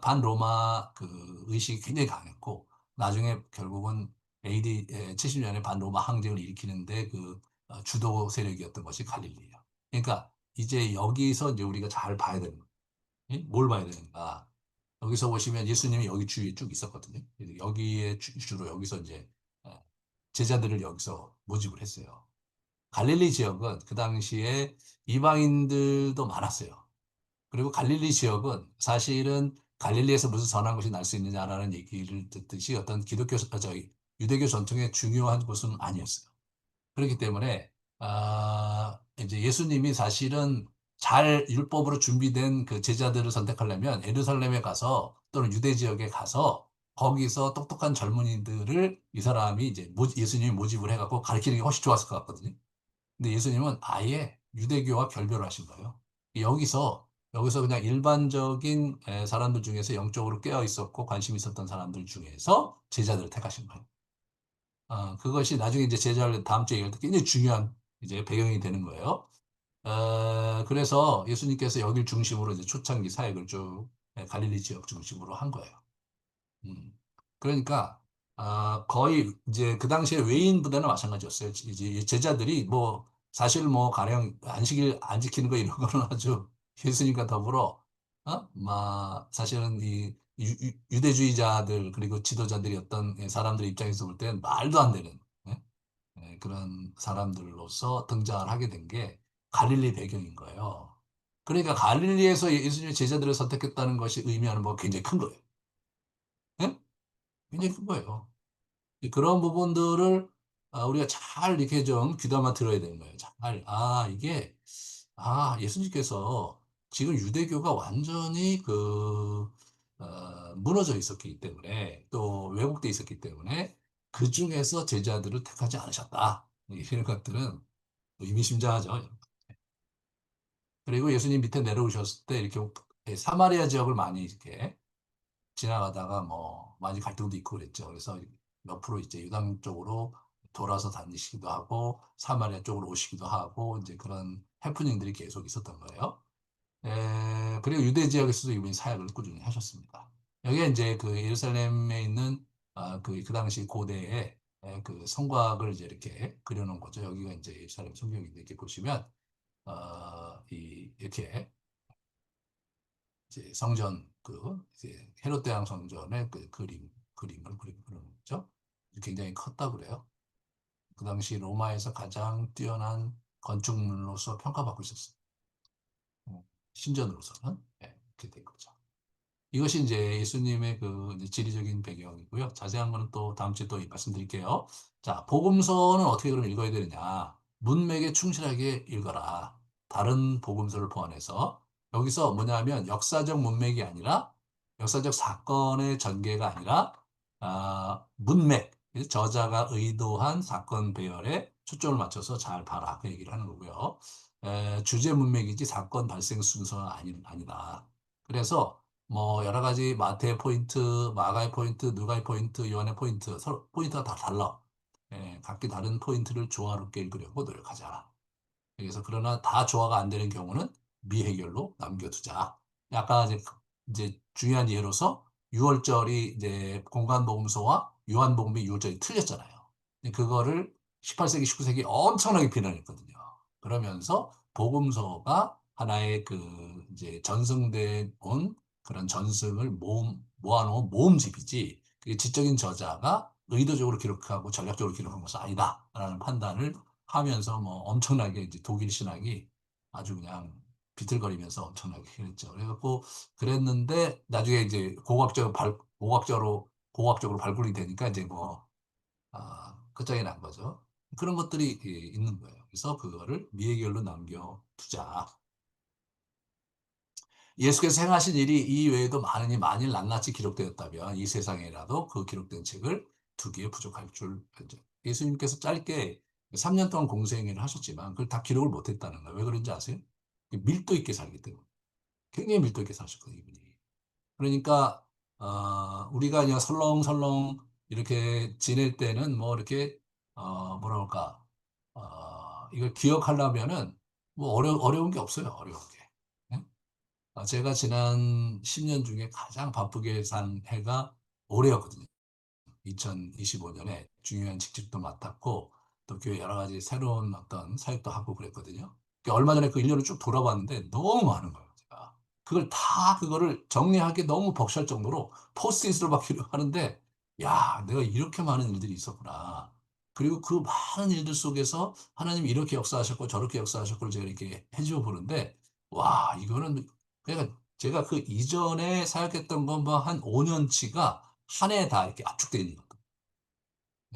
반로마 그 의식이 굉장히 강했고 나중에 결국은 AD 70년에 반로마 항쟁을 일으키는데 그 주도 세력이었던 것이 갈릴리예요. 그러니까 이제 여기서 이제 우리가 잘 봐야 되는 거예요. 예? 뭘 봐야 되는가? 여기서 보시면 예수님이 여기 주위에 쭉 있었거든요. 여기에 주로 여기서 이제 어, 제자들을 여기서 모집을 했어요. 갈릴리 지역은 그 당시에 이방인들도 많았어요. 그리고 갈릴리 지역은 사실은 갈릴리에서 무슨 선한 것이 날 수 있느냐라는 얘기를 듣듯이 어떤 유대교 전통의 중요한 곳은 아니었어요. 그렇기 때문에 이제 예수님이 사실은 잘 율법으로 준비된 그 제자들을 선택하려면 예루살렘에 가서 또는 유대 지역에 가서 거기서 똑똑한 젊은이들을 이 사람이 이제 예수님이 모집을 해갖고 가르치는 게 훨씬 좋았을 것 같거든요. 근데 예수님은 아예 유대교와 결별을 하신 거예요. 여기서 그냥 일반적인 사람들 중에서 영적으로 깨어 있었고 관심 있었던 사람들 중에서 제자들을 택하신 거예요. 그것이 나중에 이제 제자를 다음 주에 얘기할 때 굉장히 중요한 이제 배경이 되는 거예요. 그래서 예수님께서 여길 중심으로 이제 초창기 사역을 쭉 갈릴리 지역 중심으로 한 거예요. 음. 그러니까 거의 이제 그 당시에 외인 부대나 마찬가지였어요. 이제 제자들이 뭐 사실 뭐 가령 안식일 안 지키는 거 이런 거는 아주 예수님과 더불어 막 사실은 이 유대주의자들 그리고 지도자들이었던 사람들 입장에서 볼 때는 말도 안 되는 예? 그런 사람들로서 등장을 하게 된 게 갈릴리 배경인 거예요. 그러니까 갈릴리에서 예수님의 제자들을 선택했다는 것이 의미하는 뭐 굉장히 큰 거예요. 예? 굉장히 큰 거예요. 그런 부분들을 우리가 잘 이렇게 좀 귀담아 들어야 되는 거예요. 잘, 예수님께서 지금 유대교가 완전히 무너져 있었기 때문에 또 왜곡돼 있었기 때문에 그 중에서 제자들을 택하지 않으셨다. 이런 것들은 의미심장하죠. 그리고 예수님 밑에 내려오셨을 때 이렇게 사마리아 지역을 많이 이렇게 지나가다가 뭐 많이 갈등도 있고 그랬죠. 그래서 옆으로 이제 유당 쪽으로 돌아서 다니시기도 하고 사마리아 쪽으로 오시기도 하고 이제 그런 해프닝들이 계속 있었던 거예요. 그리고 유대 지역에서도 이분이 사역을 꾸준히 하셨습니다. 여기에 이제 그 예루살렘에 있는 그 당시 고대의 그 성곽을 이제 이렇게 그려놓은 거죠. 여기가 이제 예루살렘 성경인데 이렇게 보시면 이렇게 이제 성전 이제 헤롯 대왕 성전의 그 그림을 그리고 그러는 거죠. 굉장히 컸다 그래요. 그 당시 로마에서 가장 뛰어난 건축물로서 평가받고 있었어요. 신전으로서는 이렇게 된 거죠. 이것이 이제 예수님의 그 이제 지리적인 배경이고요. 자세한 거는 또 다음 주에 또 말씀드릴게요. 자, 복음서는 어떻게 그럼 읽어야 되느냐? 문맥에 충실하게 읽어라. 다른 복음서를 포함해서 여기서 뭐냐면 역사적 문맥이 아니라 역사적 사건의 전개가 아니라 문맥, 저자가 의도한 사건 배열에 초점을 맞춰서 잘 봐라. 그 얘기를 하는 거고요. 주제 문맥이지 사건 발생 순서는 아니다. 그래서 뭐 여러 가지 마태의 포인트, 마가의 포인트, 누가의 포인트, 요한의 포인트, 서로 포인트가 다 달라. 각기 다른 포인트를 조화롭게 읽으려고 노력하자. 그래서 그러나 다 조화가 안 되는 경우는 미해결로 남겨두자. 아까 이제 중요한 예로서 6월절이 이제 공간복음서와 요한복음의 6월절이 틀렸잖아요. 근데 그거를 18세기, 19세기 엄청나게 비난했거든요. 그러면서 복음서가 하나의 그 이제 전승돼 온 그런 전승을 모아놓은 모음집이지 그게 지적인 저자가 의도적으로 기록하고 전략적으로 기록한 것은 아니다라는 판단을 하면서 뭐 엄청나게 이제 독일 신학이 아주 그냥 비틀거리면서 엄청나게 그랬죠. 그래갖고 그랬는데 나중에 이제 고학적으로 발굴이 되니까 이제 뭐 끝장이 난 거죠. 그런 것들이 있는 거예요. 그래서 그거를 미해결로 남겨두자. 예수께서 행하신 일이 이 외에도 많으니 만일 낱낱이 기록되었다면 이 세상에라도 그 기록된 책을 두기에 부족할 줄 알죠. 예수님께서 짧게 3년 동안 공생애를 하셨지만 그걸 다 기록을 못했다는 거예요. 왜 그런지 아세요? 밀도 있게 살기 때문에. 굉장히 밀도 있게 사셨거든요, 이분이. 그러니까 우리가 그냥 설렁설렁 이렇게 지낼 때는 뭐 이렇게 뭐라 그럴까 이걸 기억하려면은 뭐 어려운 게 없어요, 어려운 게. 예? 제가 지난 10년 중에 가장 바쁘게 산 해가 올해였거든요. 2025년에 중요한 직책도 맡았고 또 교회 여러 가지 새로운 어떤 사역도 하고 그랬거든요. 그러니까 얼마 전에 그 1년을 쭉 돌아봤는데 너무 많은 거예요, 제가. 그거를 정리하기 너무 벅찰 정도로 포스트잇으로 막 기록하는데 야, 내가 이렇게 많은 일들이 있었구나. 그리고 그 많은 일들 속에서 하나님이 이렇게 역사하셨고 저렇게 역사하셨고 제가 이렇게 해주어 보는데 와, 이거는 그러니까 제가 그 이전에 사역했던 건 뭐 한 5년치가 한 해 다 이렇게 압축되어 있는 것도.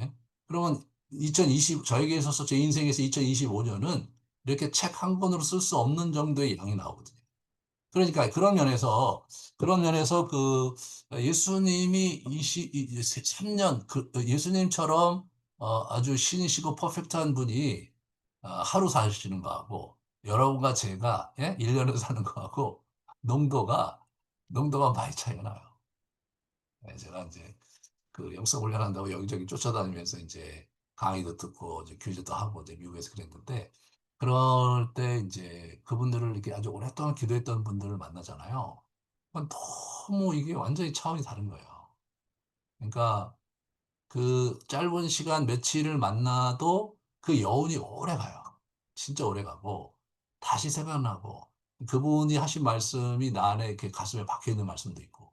예? 그러면 저에게 있어서 제 인생에서 2025년은 이렇게 책 한 권으로 쓸 수 없는 정도의 양이 나오거든요. 그러니까 그런 면에서 그 예수님이 3년 예수님처럼 아주 신이시고 퍼펙트한 분이 하루 사시는 거하고 여러분과 제가 1년을 사는 거하고 농도가 농도가 많이 차이가 나요. 제가 이제 그 영성 훈련한다고 여기저기 쫓아다니면서 이제 강의도 듣고 이제 교제도 하고 이제 미국에서 그랬는데 그럴 때 이제 그분들을 이렇게 아주 오랫동안 기도했던 분들을 만나잖아요. 그건 너무 이게 완전히 차원이 다른 거예요. 그러니까 그 짧은 시간 며칠을 만나도 그 여운이 오래 가요. 진짜 오래 가고 다시 생각나고 그분이 하신 말씀이 나 안에 이렇게 가슴에 박혀 있는 말씀도 있고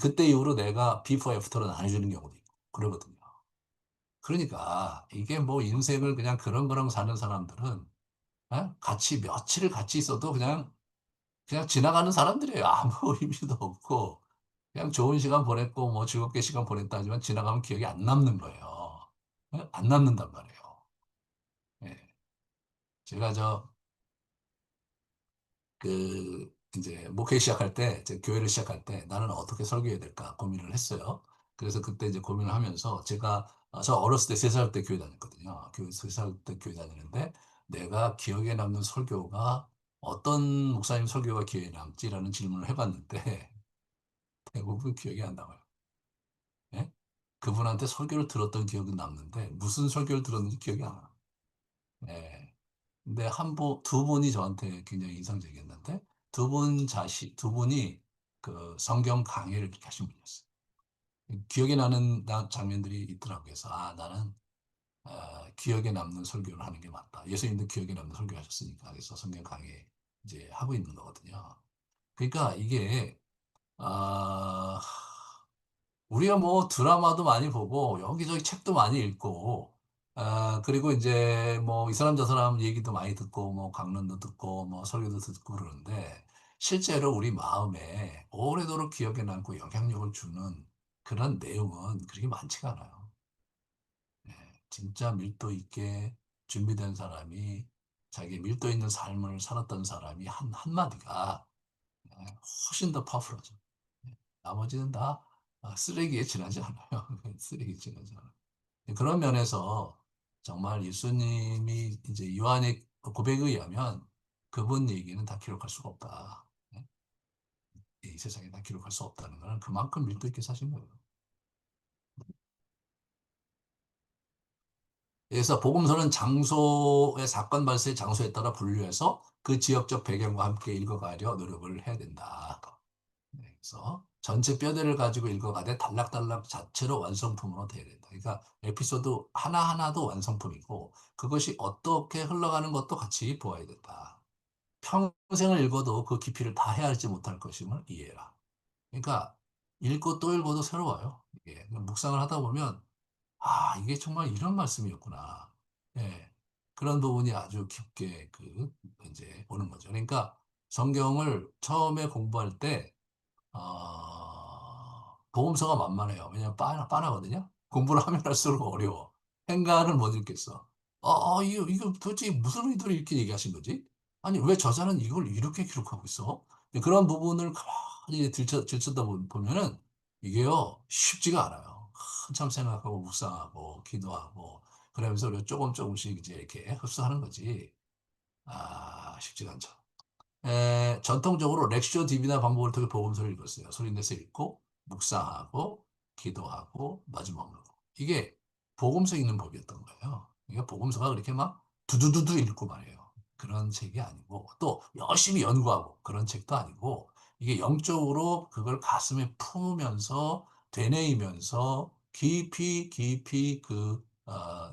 그때 이후로 내가 비포 애프터를 안 해주는 경우도 있고 그러거든요. 그러니까 이게 뭐 인생을 그냥 그렁그렁 사는 사람들은 같이 며칠을 같이 있어도 그냥 지나가는 사람들이에요. 아무 의미도 없고 그냥 좋은 시간 보냈고 뭐 즐겁게 시간 보냈다 하지만 지나가면 기억이 안 남는 거예요. 안 남는단 말이에요. 예. 제가 이제 목회 시작할 때, 제 교회를 시작할 때 나는 어떻게 설교해야 될까 고민을 했어요. 그래서 그때 이제 고민을 하면서 저 어렸을 때 3살 때 교회 다녔거든요. 3살 때 교회 다니는데 내가 기억에 남는 설교가 어떤 목사님 설교가 기억에 남지라는 질문을 해봤는데 대부분 기억이 안 나와요. 예? 그분한테 설교를 들었던 기억은 남는데 무슨 설교를 들었는지 기억이 안 나요. 예. 근데 두 분이 저한테 굉장히 인상적이었는데 두 분이 그 성경 강의를 이렇게 하신 분이었어요. 기억에 나는 장면들이 있더라고요. 그래서 나는 기억에 남는 설교를 하는 게 맞다. 예수님도 기억에 남는 설교 하셨으니까 그래서 성경 강의 이제 하고 있는 거거든요. 그러니까 이게 아, 우리가 뭐 드라마도 많이 보고 여기저기 책도 많이 읽고 그리고 이제 뭐 이 사람 저 사람 얘기도 많이 듣고 뭐 강론도 듣고 뭐 설교도 듣고 그러는데 실제로 우리 마음에 오래도록 기억에 남고 영향력을 주는 그런 내용은 그렇게 많지가 않아요. 예, 진짜 밀도 있게 준비된 사람이 자기 밀도 있는 삶을 살았던 사람이 한마디가 훨씬 더 파워풀하죠. 예, 나머지는 다 쓰레기에 지나지 않아요. 쓰레기에 지나지 않아요. 그런 면에서 정말 예수님이 이제 요한의 고백에 의하면 그분 얘기는 다 기록할 수가 없다. 예? 이 세상에 다 기록할 수 없다는 것은 그만큼 밀도 있게 사신 거예요. 그래서 복음서는 장소의 사건 발생 장소에 따라 분류해서 그 지역적 배경과 함께 읽어가려 노력을 해야 된다. 네, 그래서 전체 뼈대를 가지고 읽어가되 단락단락 자체로 완성품으로 돼야 된다. 그러니까 에피소드 하나하나도 완성품이고 그것이 어떻게 흘러가는 것도 같이 보아야 된다. 평생을 읽어도 그 깊이를 다 헤아리지 못할 것임을 이해해라. 그러니까 읽고 또 읽어도 새로워요. 이게 묵상을 하다 보면 이게 정말 이런 말씀이었구나. 예. 그런 부분이 아주 깊게 이제 오는 거죠. 그러니까 성경을 처음에 공부할 때 보험서가 만만해요. 왜냐면 빤하거든요. 공부를 하면 할수록 어려워. 행간을 못 읽겠어. 이거 도대체 무슨 의도로 이렇게 얘기하신 거지? 아니, 왜 저자는 이걸 이렇게 기록하고 있어? 그런 부분을 가만히 들여다 보면은 이게요, 쉽지가 않아요. 한참 생각하고, 묵상하고, 기도하고, 그러면서 우리가 조금씩 이제 이렇게 흡수하는 거지. 쉽지가 않죠. 전통적으로 렉시오 디비나 방법을 통해 복음서를 읽었어요. 소리 내서 읽고, 묵상하고, 기도하고, 마지막 으로 이게 복음서 읽는 법이었던 거예요. 그러니까 복음서가 그렇게 막 두두두두 읽고 말이에요. 그런 책이 아니고, 또 열심히 연구하고 그런 책도 아니고, 이게 영적으로 그걸 가슴에 품으면서, 되뇌이면서, 깊이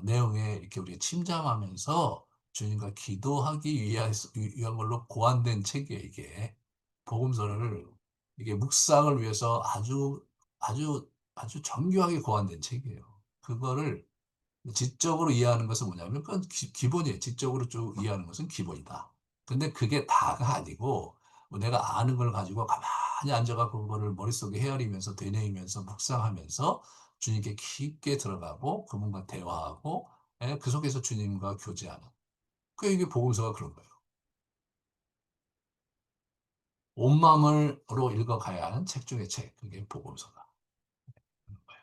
내용에 이렇게 우리가 침잠하면서 주님과 기도하기 위한 걸로 고안된 책이에요, 이게. 복음서를, 이게 묵상을 위해서 아주 정교하게 고안된 책이에요. 그거를 지적으로 이해하는 것은 뭐냐면, 그건 기본이에요. 지적으로 쭉 이해하는 것은 기본이다. 근데 그게 다가 아니고, 뭐 내가 아는 걸 가지고 가만히 앉아갖고 그거를 머릿속에 헤아리면서, 되뇌이면서, 묵상하면서, 주님께 깊게 들어가고, 그분과 대화하고, 그 속에서 주님과 교제하는. 이게 복음서가 그런 거예요. 온 마음으로 읽어가야 하는 책 중에 책. 그게 복음서다. 그런 거예요.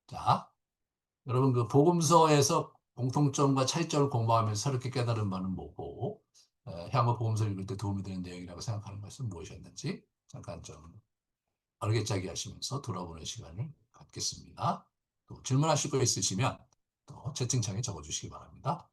자, 여러분 그 복음서에서 공통점과 차이점을 공부하면서 새롭게 깨달은 바는 뭐고, 향후 복음서 읽을 때 도움이 되는 내용이라고 생각하는 것은 무엇이었는지 잠깐 좀 어렵게 하시면서 돌아보는 시간을 갖겠습니다. 또 질문하실 거 있으시면 또 채팅창에 적어주시기 바랍니다.